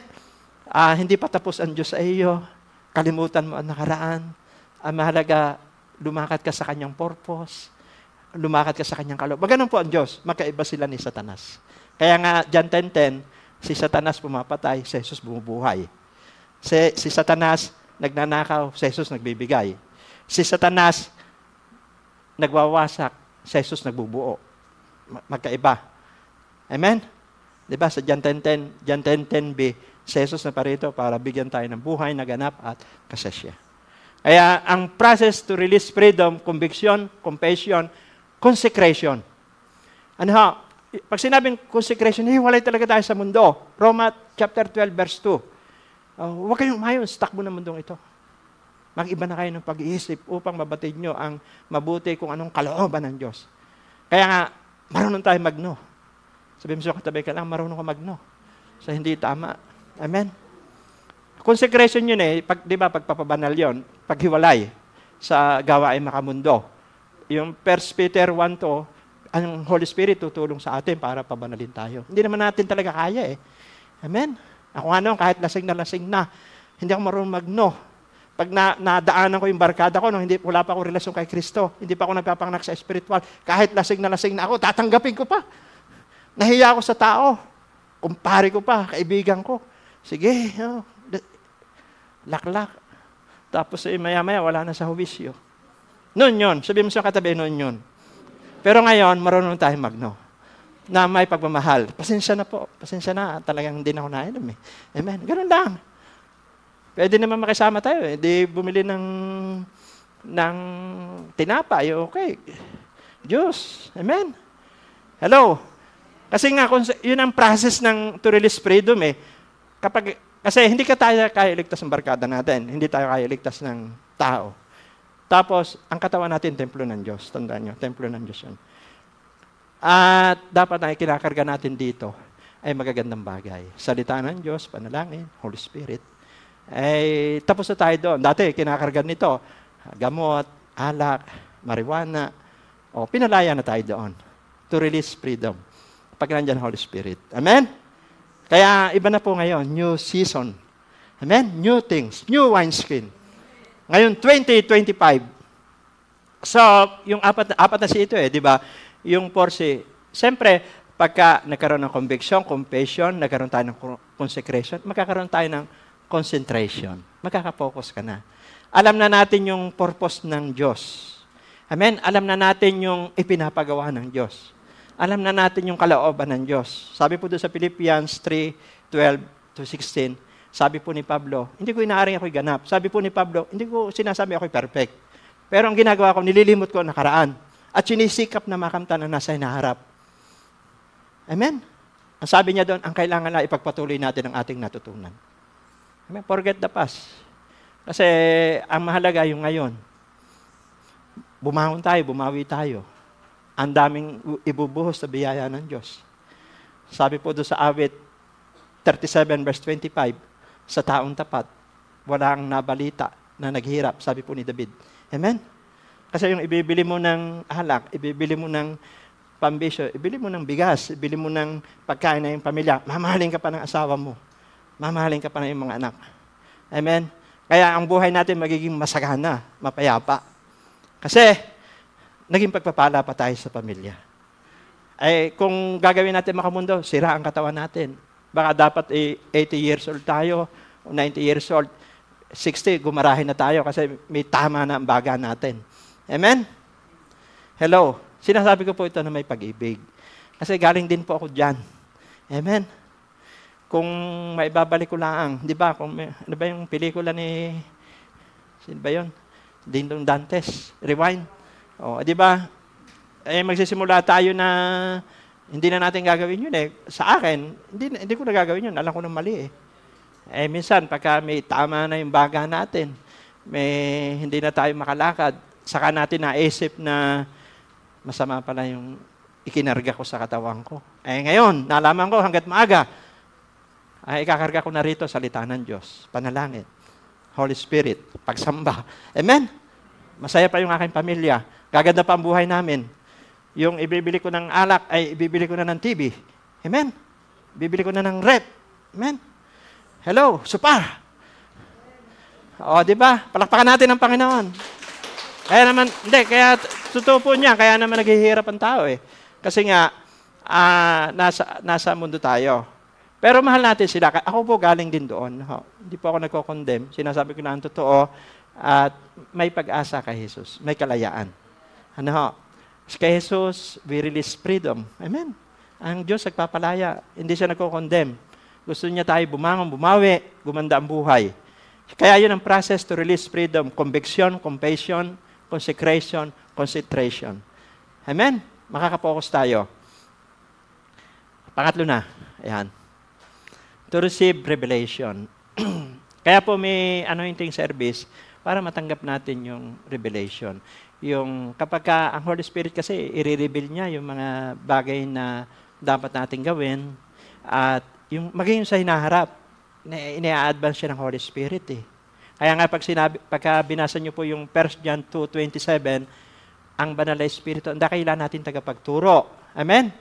Hindi pa tapos ang Diyos sa iyo, kalimutan mo ang nakaraan. Ang mahalaga, lumakad ka sa Kanyang purpose, lumakad ka sa Kanyang kaloob. Ganun po ang Diyos, magkaiba sila ni Satanas. Kaya nga, John 10:10, si Satanas pumapatay, si Jesus bumubuhay. Si Satanas nagnanakaw, si Jesus nagbibigay. Si Satanas nagwawasak, si Jesus nagbubuo. Magkaiba. Amen? Diba sa John 10:10b, si Jesus na parito para bigyan tayo ng buhay na ganap at kasasya. Kaya ang process to release freedom, conviction, compassion, consecration. Ano ha? Pag sinabing consecration, hiwalay talaga tayo sa mundo. Roma chapter 12, verse 2. Huwag kayong mayon sa takbo ng mundong ito. Mag-iba na kayo ng pag-iisip upang mabatid nyo ang mabuti kung anong kalooban ng Diyos. Kaya nga, marunong tayo magno. Sabi mo sa katabi ka lang, marunong ka magno. So, hindi tama. Amen? Consecration yun eh. Di ba, pagpapabanal yun, paghiwalay sa gawain makamundo. Yung 1 Peter 1:2, ang Holy Spirit tutulong sa atin para pabanalin tayo. Hindi naman natin talaga kaya eh. Amen? Ako kahit lasing na, hindi ako marunong magno. Pag nadaanan ko yung barkada ko, wala pa akong relasyon kay Kristo, hindi pa ako nagpapanganak sa spiritual, kahit lasing na ako, tatanggapin ko pa. Nahiya ako sa tao. Kumpare ko pa, kaibigan ko. Sige, laklak. Tapos maya-maya, wala na sa huwisyo. Noon yun. Sabi mo sa katabi, noon yun. Pero ngayon, marunong tayo magno. Na may pagmamahal. Pasensya na po. Pasensya na. Talagang hindi na ako nainom eh. Amen. Ganun lang. Pwede naman makisama tayo eh. Di bumili ng tinapay. Okay. Diyos. Amen. Hello. Kasi nga, yun ang process ng to release freedom eh. Kasi hindi tayo kaya iligtas ng barkada natin. Hindi tayo kaya iligtas ng tao. Tapos, ang katawan natin, templo ng Diyos. Tandaan nyo, templo ng Diyos yun. At dapat na ikinakarga natin dito ay magagandang bagay. Salita ng Diyos, panalangin, Holy Spirit. Ay, tapos na tayo doon. Dati, kinakarga nito, gamot, alak, marijuana. Pinalaya na tayo doon. To release freedom. Pag nandiyan Holy Spirit. Amen? Kaya, iba na po ngayon, new season. Amen? New things, new wineskin. Ngayon, 2025. So, yung apat na si ito di ba? Yung 4C. Siyempre, pagka nagkaroon ng conviction, confession, nagkaroon tayo ng consecration, magkakaroon tayo ng concentration. Magkaka-focus ka na. Alam na natin yung purpose ng Diyos. Amen? Alam na natin yung ipinapagawa ng Diyos. Alam na natin yung kalooban ng Diyos. Sabi po doon sa Philippians 3:12-16, sabi po ni Pablo, hindi ko inaaring ako'y ganap. Sabi po ni Pablo, hindi ko sinasabi ako'y perfect. Pero ang ginagawa ko, nililimot ko ang nakaraan. At sinisikap na makamtan na nasa hinaharap. Amen? Ang sabi niya doon, ang kailangan na ipagpatuloy natin ang ating natutunan. Amen? Forget the past. Kasi ang mahalaga yung ngayon. bumangon tayo, bumawi tayo. Ang daming ibubuhos sa biyaya ng Diyos. Sabi po doon sa awit 37 verse 25, sa taong tapat, walang nabalita na naghirap, sabi po ni David. Amen? Kasi yung ibibili mo ng alak, ibibili mo ng pambisyo, ibili mo ng bigas, ibili mo ng pagkain na yung pamilya, mamahalin ka pa ng asawa mo. Mamahalin ka pa ng mga anak. Amen? Kaya ang buhay natin magiging masagana, mapayapa. Kasi, naging pagpapala pa tayo sa pamilya. Ay, kung gagawin natin makamundo, sira ang katawan natin. Baka dapat 80 years old tayo, 90 years old, 60, gumarahin na tayo kasi may tama na ang baga natin. Amen? Hello. Sinasabi ko po ito na may pag-ibig. Kasi galing din po ako dyan. Amen? Kung maibabalik ko lang, di ba, ano ba yung pelikula ni, sino ba yun? Dingdong Dantes, Rewind. O, di ba? Eh, magsisimula tayo na hindi na natin gagawin yun eh. Sa akin, hindi ko na gagawin yun. Alam ko na mali eh. Eh, minsan, pagka may tama na yung baga natin, may hindi na tayo makalakad, saka natin naisip na masama pala yung ikinarga ko sa katawan ko. Eh, ngayon, nalaman ko hanggat maaga, ay ikakarga ko na rito salita ng Diyos, panalangin, Holy Spirit, pagsamba. Amen? Masaya pa yung aking pamilya. Gaganda pa ang buhay namin. Yung ibibili ko ng alak, ay ibibili ko na ng TV. Amen? Bibili ko na ng rep. Amen? Hello, supar. O, di ba? Palakpakan natin ang Panginoon. Kaya naman, kaya totoo po niya, kaya naman naghihirap ang tao eh. Kasi nga, nasa mundo tayo. Pero mahal natin sila. Ako po galing din doon. Hindi po ako nagko-condemn. Sinasabi ko na ang totoo. At may pag-asa kay Jesus. May kalayaan. Ano ho? Kay Jesus, we release freedom. Amen? Ang Diyos nagpapalaya. Hindi siya nagko-condemn. Gusto niya tayo bumangon, bumawi, gumanda ang buhay. Kaya yun ang process to release freedom. Conviction, compassion, consecration, concentration. Amen? Makakapokus tayo. Pangatlo na. Ayan. To receive revelation. Kaya po may anointing service para matanggap natin yung revelation. Yung kapag ang Holy Spirit kasi i-reveal niya yung mga bagay na dapat natin gawin at yung maging sa hinaharap, ina-advance siya ng Holy Spirit eh. Kaya nga pagka binasa niyo po yung 1 John 2:27, ang banal na Espiritu, hindi kailangan natin tagapagturo. Amen?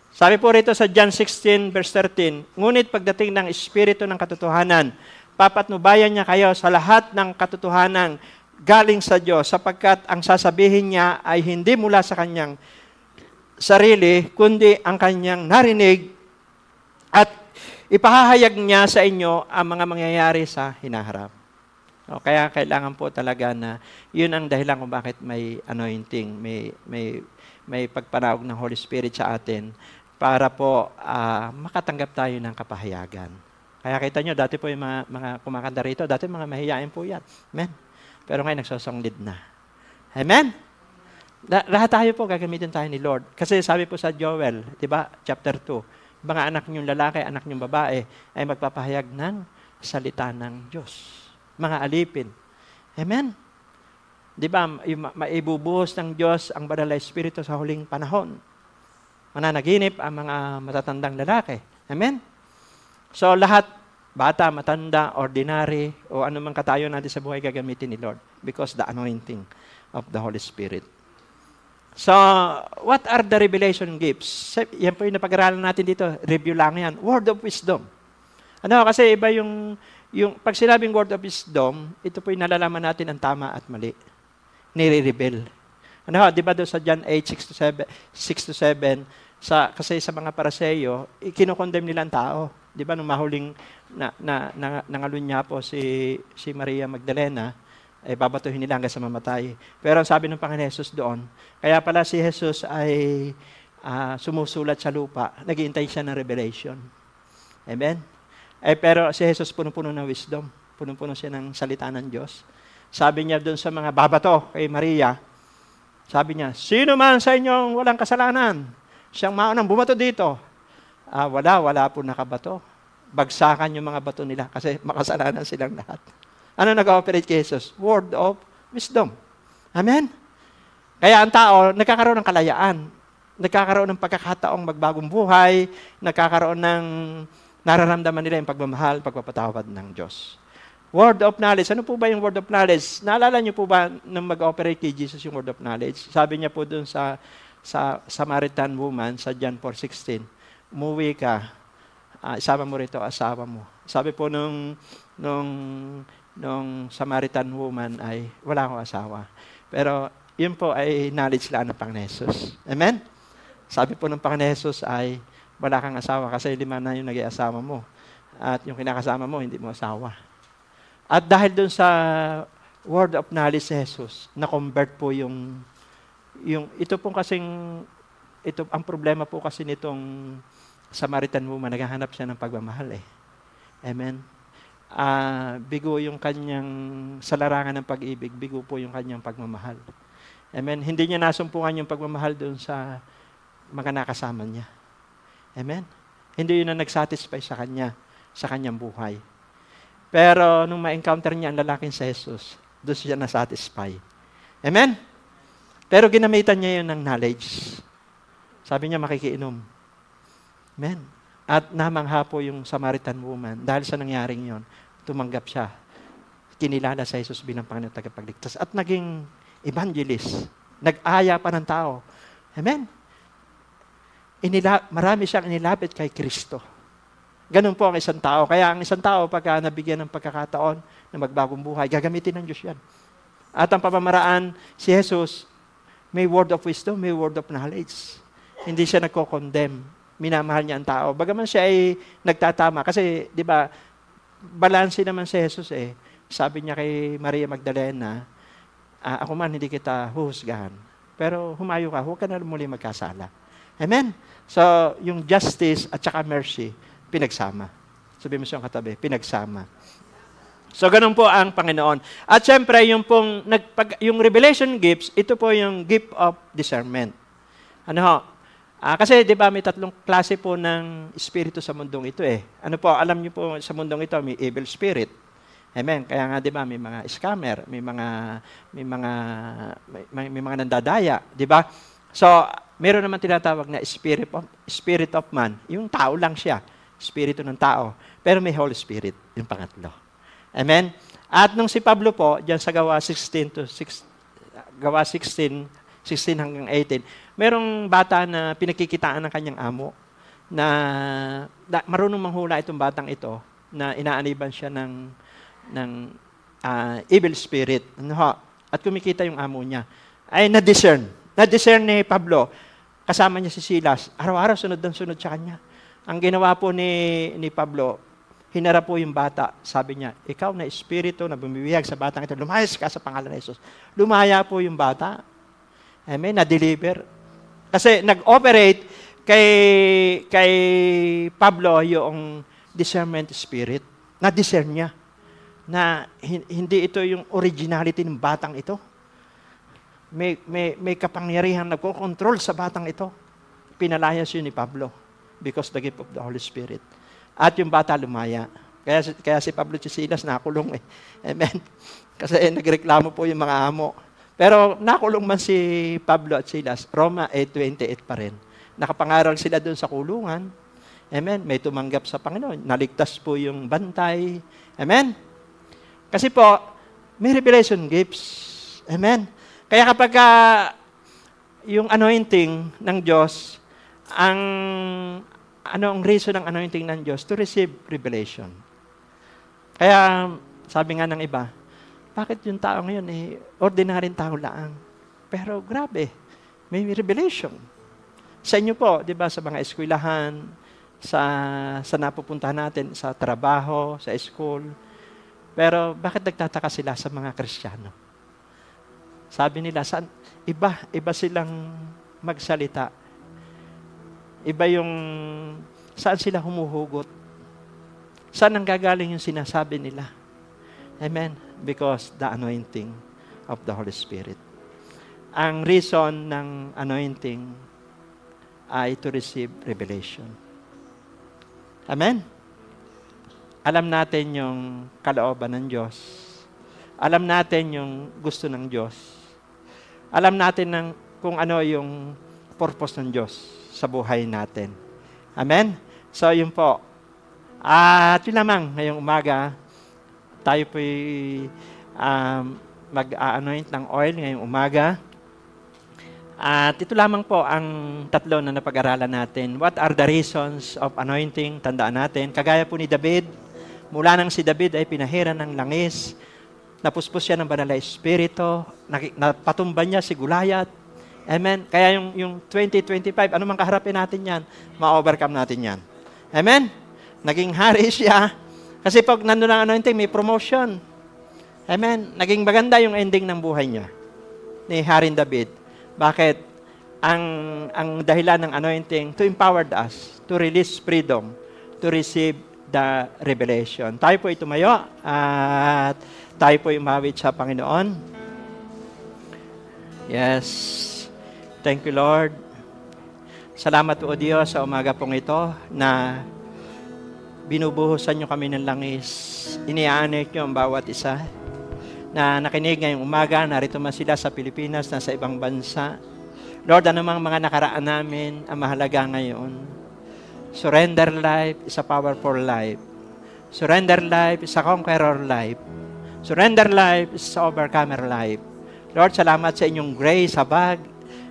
Sabi po rito sa John 16 verse 13, ngunit pagdating ng Espiritu ng katotohanan, papatnubayan niya kayo sa lahat ng katotohanan galing sa Diyos, sapagkat ang sasabihin niya ay hindi mula sa kanyang sarili, kundi ang kanyang narinig at ipahahayag niya sa inyo ang mga mangyayari sa hinaharap. O, kaya kailangan po talaga na yun ang dahilan kung bakit may anointing, may pagpanawag ng Holy Spirit sa atin para po makatanggap tayo ng kapahayagan. Kaya kita nyo, dati po yung mga kumakanta rito, dati mga mahihain po yan. Amen? Pero ngayon nagsosonglid na. Amen? Lahat tayo po gagamitin tayo ni Lord. Kasi sabi po sa Joel, di ba, chapter 2, mga anak niyong lalaki, anak niyong babae, ay magpapahayag ng salita ng Diyos. Mga alipin. Amen? Di ba, maibubuhos ng Diyos ang banal na Espiritu sa huling panahon. Mananaginip ang mga matatandang lalaki. Amen? So lahat, bata, matanda, ordinary, o anumang katayo natin sa buhay gagamitin ni Lord because the anointing of the Holy Spirit. So, what are the revelation gifts? Yan po yung napag-aralan natin dito. Review lang yan. Word of wisdom. Ano, kasi iba yung pag sinabing word of wisdom, ito po yung nalalaman natin ang tama at mali. Nire-reveal. Ano, di ba doon sa John 8, 6-7, kasi sa mga Paraseyo, kinukondemn nila ang tao. Di ba, nung mahuling nangalunya po si Maria Magdalena, ay babatuhin nila hanggang sa mamatay. Pero ang sabi ng Panginoon Jesus doon, kaya pala si Jesus ay sumusulat sa lupa, naghihintay siya ng revelation. Amen? Pero si Jesus punong-puno ng wisdom, punong-puno siya ng salita ng Diyos. Sabi niya doon sa mga babato kay Maria, sabi niya, sino man sa inyong walang kasalanan, siyang maunang bumato dito. Wala po nakabato. Bagsakan yung mga bato nila kasi makasalanan silang lahat. Ano nag-ooperate kay Jesus? Word of wisdom. Amen? Kaya ang tao, nagkakaroon ng kalayaan. Nagkakaroon ng pagkakataong magbagong buhay, nagkakaroon ng nararamdaman nila yung pagmamahal, pagpapatawad ng Diyos. Word of knowledge. Ano po ba yung word of knowledge? Naalala niyo po ba nung mag-operate kay Jesus yung word of knowledge? Sabi niya po dun sa Samaritan woman, sa John 4:16, umuwi ka, isama mo rito asawa mo. Sabi po nung Samaritan woman ay, wala akong asawa. Pero yun po ay knowledge lang ng Panginoon Jesus. Amen? Sabi po ng Panginoon Jesus ay, wala kang asawa kasi 5 na yung nag-iasawa mo. At yung kinakasama mo, hindi mo asawa. At dahil dun sa word of knowledge ni Jesus, na-convert po yung ito pong kasing, ang problema po kasi nitong Samaritan woman, naghahanap siya ng pagmamahal eh. Amen? Bigo yung kanyang, sa larangan ng pag-ibig, bigo po yung kanyang pagmamahal. Amen? Hindi niya nasumpungan yung pagmamahal doon sa mga nakasama niya. Amen? Hindi yun ang nag-satisfy sa kanya, sa kanyang buhay. Pero nung ma-encounter niya ang lalaking si Jesus, doon siya na-satisfy. Amen? Pero ginamitan niya yun ng knowledge. Sabi niya makikiinom. Amen? At namangha po yung Samaritan woman. Dahil sa nangyaring yon, tumanggap siya. Kinilala sa Jesus bilang Panginoon tagapagligtas. At naging evangelist. Nag-aya pa ng tao. Amen? Marami siyang inilapit kay Kristo. Ganun po ang isang tao. Kaya ang isang tao, pagka nabigyan ng pagkakataon na magbagong buhay, gagamitin ng Diyos yan. At ang pamamaraan, si Jesus, may word of wisdom, may word of knowledge. Hindi siya nagko-condemn. Minamahal niya ang tao. Bagaman siya ay nagtatama. Kasi, di ba, balanse naman si Jesus eh. Sabi niya kay Maria Magdalena, ako man hindi kita huhusgahan. Pero humayo ka, huwag ka na muli magkasala. Amen? So, yung justice at saka mercy, pinagsama. Sabi mo siyang katabi, pinagsama. So, ganun po ang Panginoon. At syempre, yung revelation gifts, ito po yung gift of discernment. Ano ho? Kasi, di ba, may 3 klase po ng espiritu sa mundong ito eh. Ano po, alam niyo po, sa mundong ito, may evil spirit. Amen. Kaya nga, di ba, may mga scammer, may mga nandadaya, di ba? So, meron naman tinatawag na spirit of man. Yung tao lang siya. Espiritu ng tao. Pero may Holy Spirit, yung pangatlo. Amen? At nung si Pablo po, dyan sa Gawa 16 hanggang 18, merong bata na pinakikitaan ng kanyang amo na marunong manghula itong batang ito na inaaniban siya ng evil spirit. At kumikita yung amo niya. Ay na-discern. Na-discern ni Pablo. Kasama niya si Silas. Araw-araw sunod sa kanya. Ang ginawa po ni Pablo, hinarap po yung bata. Sabi niya, ikaw na espiritu na bumibihag sa batang ito, lumayas ka sa pangalan ng Jesus. Lumaya po yung bata. Amen, na-deliver. Kasi nag-operate kay Pablo yung discernment spirit. Na-discern niya na hindi ito yung originality ng batang ito. May kapangyarihan nagko-control sa batang ito. Pinalayas yun ni Pablo because the gift of the Holy Spirit. At yung bata lumaya. Kaya si Pablo at si Silas nakulong eh. Amen. Kasi nagreklamo po yung mga amo. Pero nakulong man si Pablo at Silas, Roma 8:28 pa rin. Nakapangaral sila doon sa kulungan. Amen. May tumanggap sa Panginoon. Naligtas po yung bantay. Amen. Kasi po, may revelation gifts. Amen. Kaya kapag yung anointing ng Diyos, ang reason ng anointing ng Diyos? To receive revelation. Kaya, sabi nga ng iba, bakit yung tao ngayon ordinaryong tao lang? Pero grabe, may revelation. Sa inyo po, di ba, sa mga eskwelahan, sa napupuntahan natin, sa trabaho, sa school. Pero bakit nagtataka sila sa mga Kristiyano? Sabi nila, iba silang magsalita. Iba yung saan sila humuhugot. Saan ang gagaling yung sinasabi nila? Amen? Because the anointing of the Holy Spirit. Ang reason ng anointing ay to receive revelation. Amen? Alam natin yung kalooban ng Diyos. Alam natin yung gusto ng Diyos. alam natin kung ano yung purpose ng Diyos sa buhay natin. Amen? So, yun po. At yun lamang, ngayong umaga, tayo po'y mag-anoint ng oil ngayong umaga. At ito lamang po ang tatlo na napag-aralan natin. What are the reasons of anointing? Tandaan natin. Kagaya po ni David, mula nang si David ay pinahiran ng langis, napuspos siya ng banal na espiritu, napatumban niya si Goliath. Amen? Kaya yung 2025, ano mang kaharapin natin yan, ma-overcome natin yan. Amen? Naging hari siya. Kasi pag nandun ang anointing, may promotion. Amen? Naging maganda yung ending ng buhay niya ni Haring David. Bakit? Ang dahilan ng anointing to empower us, to release freedom, to receive the revelation. Tayo po tumayo at tayo po umawit sa Panginoon. Yes. Thank you, Lord. Salamat po, O Diyos, sa umaga pong ito na binubuhusan niyo kami ng langis. Iniaanik niyo ang bawat isa na nakinig ngayong umaga, narito man sila sa Pilipinas, nasa ibang bansa. Lord, anumang mga nakaraan namin, ang mahalaga ngayon. Surrender life is a powerful life. Surrender life is a conqueror life. Surrender life is a overcomer life. Lord, salamat sa inyong grace, habag,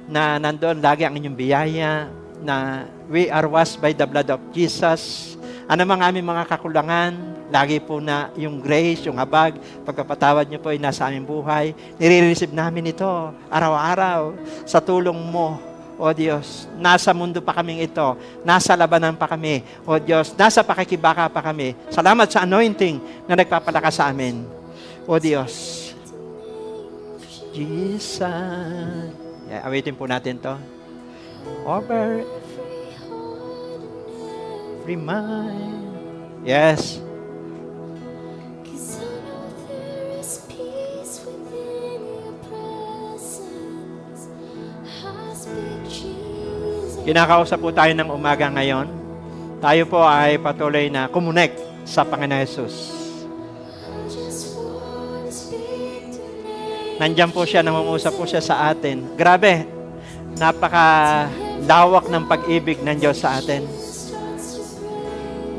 na nandoon lagi ang inyong biyaya, na we are washed by the blood of Jesus. Ano mga aming mga kakulangan, lagi po na yung grace, yung habag, pagpapatawad niyo po ay nasa aming buhay. Nire-receive namin ito araw-araw sa tulong mo, O Diyos. Nasa mundo pa kaming ito, nasa labanan pa kami, O Diyos. Nasa pakikibaka pa kami. Salamat sa anointing na nagpapalakas sa amin, O Diyos. Jesus. Yeah, awitin po natin to. Over every mind. Yes. Kinakausap po tayo ng umaga ngayon. Tayo po ay patuloy na kumonek sa Panginoon Jesus. Nandiyan po siya, nangungusap po siya sa atin. Grabe, napaka-lawak ng pag-ibig ng Diyos sa atin.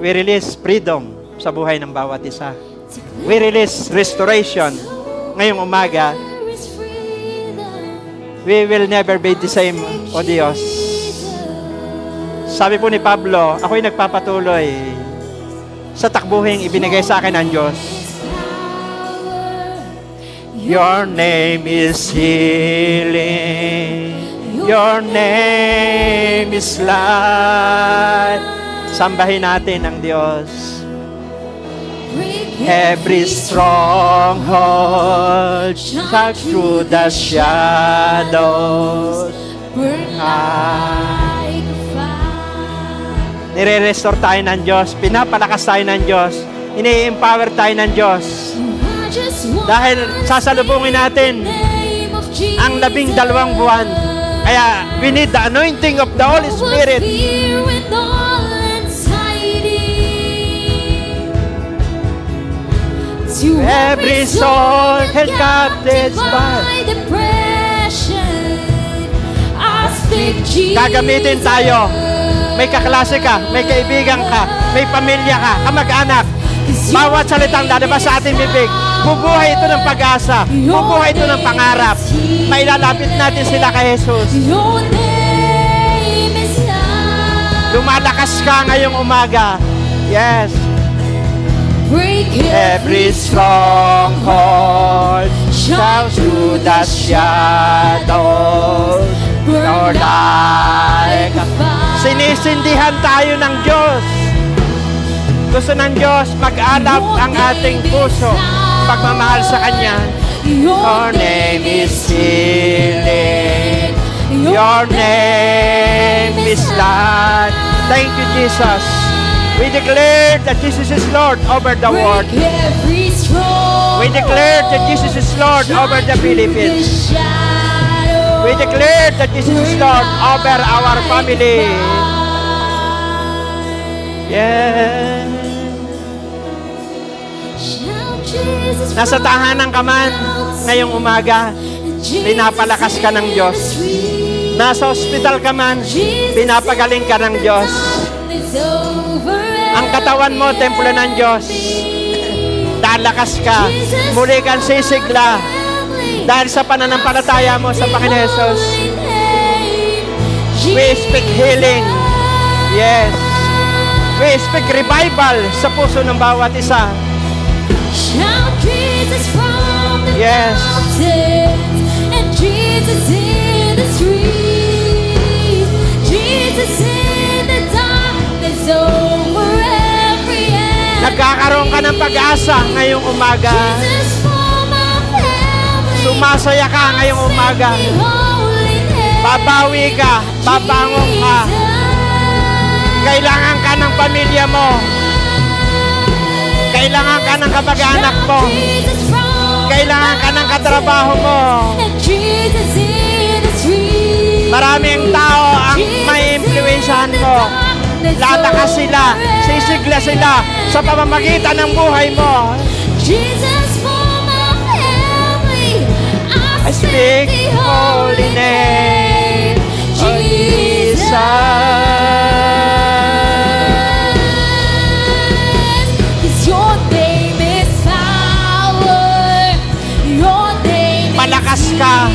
We release freedom sa buhay ng bawat isa. We release restoration. Ngayong umaga, we will never be the same, O Diyos. Sabi po ni Pablo, ako'y nagpapatuloy sa takbuhing ibinigay sa akin ng Diyos. Your name is healing. Your name is life. Sambahin natin ang Diyos. Every stronghold shall through the shadows burn like fire. Nire-restore tayo ng Diyos. Pinapalakas tayo ng Diyos. Ini-empower tayo ng Diyos. Dahil sasalubungin natin ang 12 buwan. Kaya we need the anointing of the Holy Spirit. Every soul held captive by depression. Gagamitin tayo. May kaklase ka, may kaibigan ka, may pamilya ka, kamag-anak. Bawat salitang lalabas sa ating bibig, bubuhay ito ng pag-asa, bubuhay ito ng pangarap. Mailalapit natin sila kay Jesus. Lumalakas ka ngayong umaga. Yes. Every stronghold shall through the shadows burn like a fire. Sinisindihan tayo ng Diyos. Gusto ng Diyos mag-alab ang ating puso, pagmamahal sa Kanya. Your name is healing. Your name is life. Thank you, Jesus. We declare that Jesus is Lord over the world. We declare that Jesus is Lord over the Philippines. We declare that Jesus is Lord over our family. Yeah. Nasa tahanan ka man ngayong umaga, pinapalakas ka ng Diyos. Nasa ospital ka man, pinapagaling ka ng Diyos. Ang katawan mo, templo ng Diyos. Lalakas ka. Muli kang sisigla. Dahil sa pananampalataya mo sa Panginoon Jesus. We speak healing. Yes. We speak revival sa puso ng bawat isa. Shout Jesus from the Yes. mountains and Jesus in the streets. Jesus in the darkness over every end. Nagkakaroon ka ng pag-asa ngayong umaga. Jesus for my family. Sumasaya ka ngayong umaga. Babawi ka. Babangon ka. Kailangan ka ng pamilya mo. Kailangan ka ng kamag-anak mo. Kailangan ka ng katrabaho mo. Maraming tao ang may impluwensyahan mo. Lalakas sila. Sisigla sila sa pamamagitan ng buhay mo. I speak the holy name of Jesus. Malakas ka,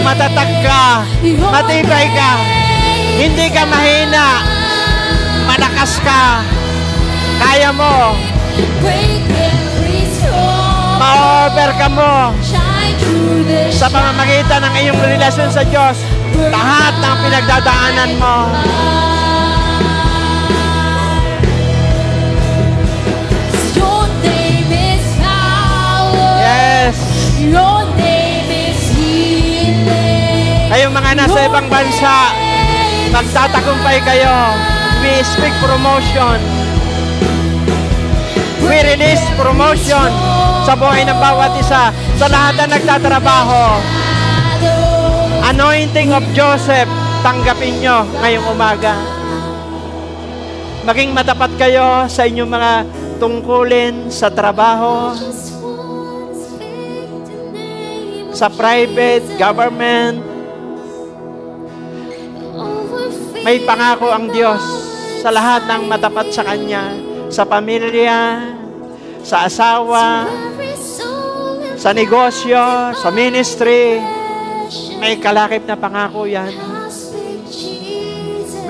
matatag ka, matibay ka, hindi ka mahina, malakas ka, kaya mo, ma-overcome mo sa pamamagitan ng iyong relasyon sa Diyos, lahat ng pinagdadaanan mo. Yes. Kayong mga nasa ibang bansa, magtatagumpay kayo. We speak promotion. We release promotion sa buhay ng bawat isa, sa lahat na nagtatrabaho. Anointing of Joseph, tanggapin nyo ngayong umaga. Maging matapat kayo sa inyong mga tungkulin sa trabaho, sa private, government. May pangako ang Diyos sa lahat ng matapat sa Kanya, sa pamilya, sa asawa, sa negosyo, sa ministry. May kalakip na pangako yan.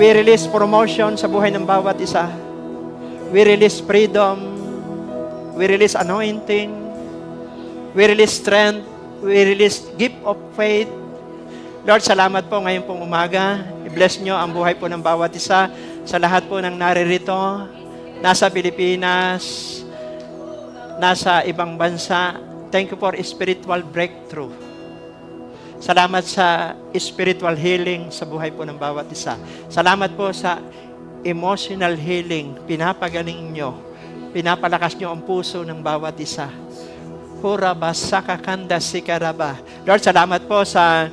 We release promotion sa buhay ng bawat isa. We release freedom. We release anointing. We release strength. We release gift of faith. Lord, salamat po ngayon pong umaga. I-bless nyo ang buhay po ng bawat isa. Sa lahat po ng naririto, nasa Pilipinas, nasa ibang bansa. Thank you for spiritual breakthrough. Salamat sa spiritual healing sa buhay po ng bawat isa. Salamat po sa emotional healing. Pinapagaling nyo. Pinapalakas nyo ang puso ng bawat isa. Huraba sakakanda sikaraba. Lord, salamat po sa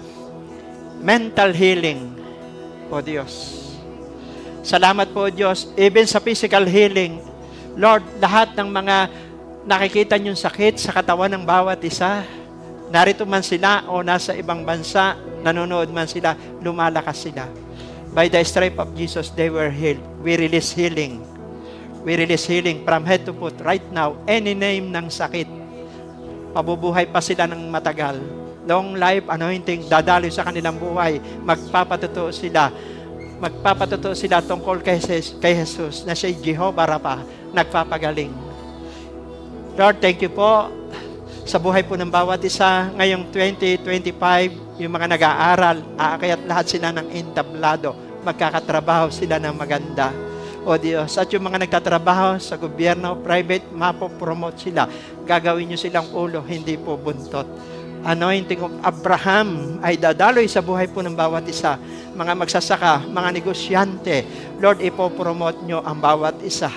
mental healing, o Diyos. Salamat po, Diyos, even sa physical healing. Lord, lahat ng mga nakikita niyong sakit sa katawan ng bawat isa, narito man sila o nasa ibang bansa, nanonood man sila, lumalakas sila. By the stripe of Jesus, they were healed. We release healing. We release healing from head to foot right now. Any name ng sakit, pabubuhay pa sila ng matagal. Long life anointing, dadaloy sa kanilang buhay. Magpapatuto sila tungkol kay Jesus na siya Jehovah Rapha, nagpapagaling. Lord, thank you po sa buhay po ng bawat isa. Ngayong 2025, yung mga nag-aaral, aakayat lahat sila ng entablado. Magkakatrabaho sila ng maganda. O Diyos, at yung mga nagtatrabaho sa gobyerno, private, mapopromote sila. Gagawin nyo silang ulo, hindi po buntot. Anointing of Abraham ay dadaloy sa buhay po ng bawat isa. Mga magsasaka, mga negosyante, Lord, ipopromote nyo ang bawat isa.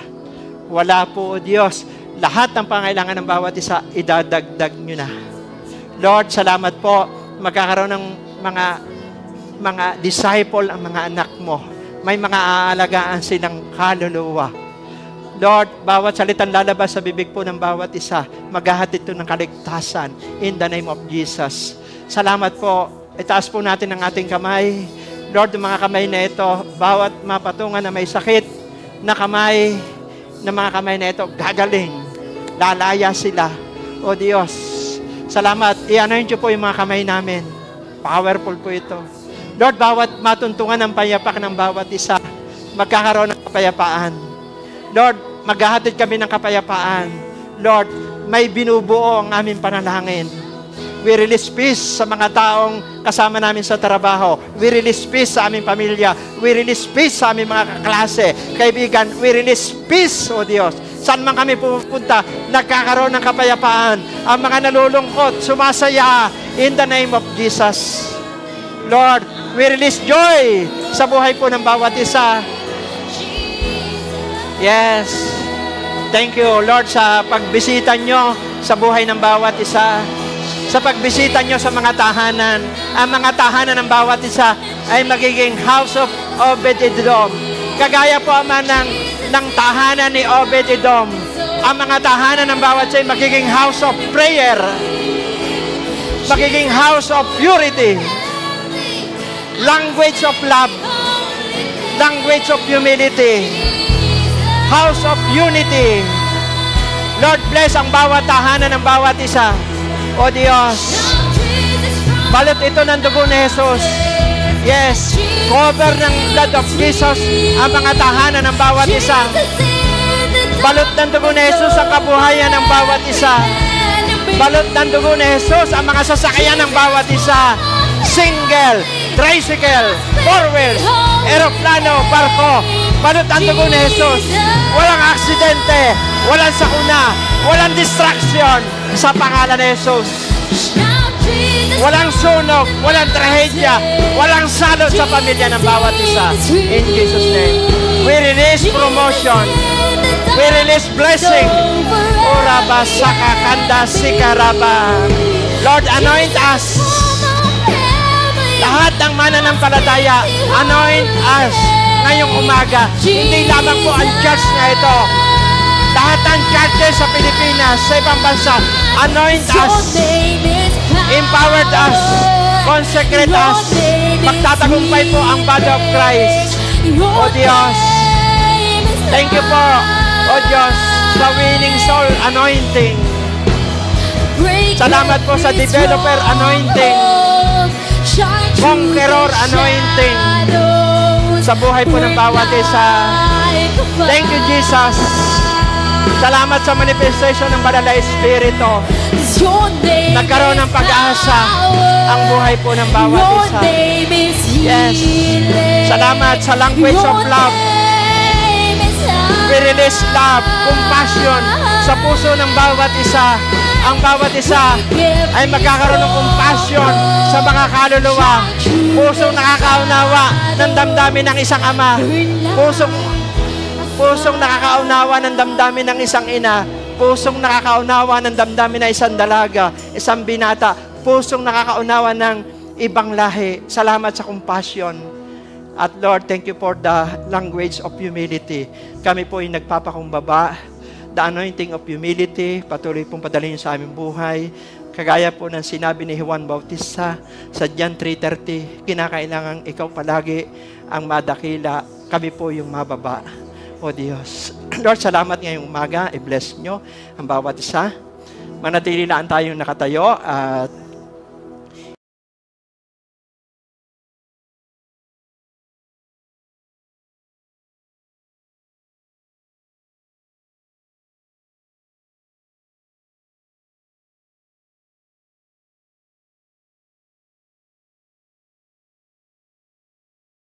Wala po, O Diyos, lahat ng pangailangan ng bawat isa, idadagdag nyo na. Lord, salamat po, magkakaroon ng mga disciple ang mga anak mo. May mga aalagaan silang kaluluwa. Lord, bawat salitang lalabas sa bibig po ng bawat isa, maghahatid ito ng kaligtasan in the name of Jesus. Salamat po. Itaas po natin ang ating kamay. Lord, yung mga kamay na ito, bawat mapatungan na may sakit na kamay, na mga kamay na ito, gagaling. Lalaya sila. O Diyos, salamat. I-anoint niyo po yung mga kamay namin. Powerful po ito. Lord, bawat matuntungan ng payapak ng bawat isa, magkakaroon ng kapayapaan. Lord, maghahatid kami ng kapayapaan. Lord, may binubuo ang aming panalangin. We release peace sa mga taong kasama namin sa trabaho. We release peace sa aming pamilya. We release peace sa aming mga kaklase, kaibigan. We release peace, O Diyos. Saan man kami pupunta, nagkakaroon ng kapayapaan. Ang mga nalulungkot, sumasaya in the name of Jesus. Lord, we release joy sa buhay po ng bawat isa. Yes. Thank you, Lord, sa pagbisita nyo sa buhay ng bawat isa. Sa pagbisita nyo sa mga tahanan. Ang mga tahanan ng bawat isa ay magiging house of Obed-Edom. Kagaya po, Ama, ng tahanan ni Obed-Edom. Ang mga tahanan ng bawat isa ay magiging house of prayer. Magiging house of purity. Language of love. Language of humility. House of unity. Lord, bless ang bawat tahanan ng bawat isa. O Diyos, balot ito ng dugo ni Jesus. Yes, cover ng blood of Jesus ang mga tahanan ng bawat isa. Balot ng dugo ni Jesus ang kabuhayan ng bawat isa. Balot ng dugo ni Jesus ang mga sasakyan ng bawat isa. Single, tricycle, four wheels, aeroplano, barko. Balot ang dugo ni Jesus. Walang aksidente, walang sakuna, walang distraction sa pangalan ni Jesus. Walang sunog, walang trahedya, walang salot sa pamilya ng bawat isa. In Jesus' name. We release promotion. We release blessing. Uraba sakakanda sikaraba. Lord, anoint us. Lahat ng mananampalataya, anoint us ngayong umaga. Hindi lamang po ang church na ito. Lahat ng churches sa Pilipinas, sa ibang bansa, anoint us. Empowered us. Consecrate us. Magtatagumpay po ang body of Christ. O Diyos, thank you po, O Diyos, sa winning soul anointing. Salamat po sa developer anointing. Conqueror anointing sa buhay po ng bawat isa. Thank you, Jesus. Salamat sa manifestation ng Banal na Espiritu. Nagkaroon ng pag-asa ang buhay po ng bawat isa. Yes. Salamat sa language of love. We release love, compassion sa puso ng bawat isa. Ang bawat isa ay magkakaroon ng compassion sa mga kaluluwa. Pusong nakakaunawa ng damdamin ng isang ama. Pusong nakakaunawa ng damdamin ng isang ina. Pusong nakakaunawa ng damdamin ng isang dalaga, isang binata. Pusong nakakaunawa ng ibang lahi. Salamat sa compassion. At Lord, thank you for the language of humility. Kami po ay nagpapakumbaba. The anointing of humility, patuloy pong padalhin sa aming buhay. Kagaya po ng sinabi ni Juan Bautista sa John 3:30, kinakailangan ikaw palagi ang madakila, kami po yung mababa. O Diyos. Lord, salamat ngayong umaga. I-bless nyo ang bawat isa. Manatili lang tayong nakatayo at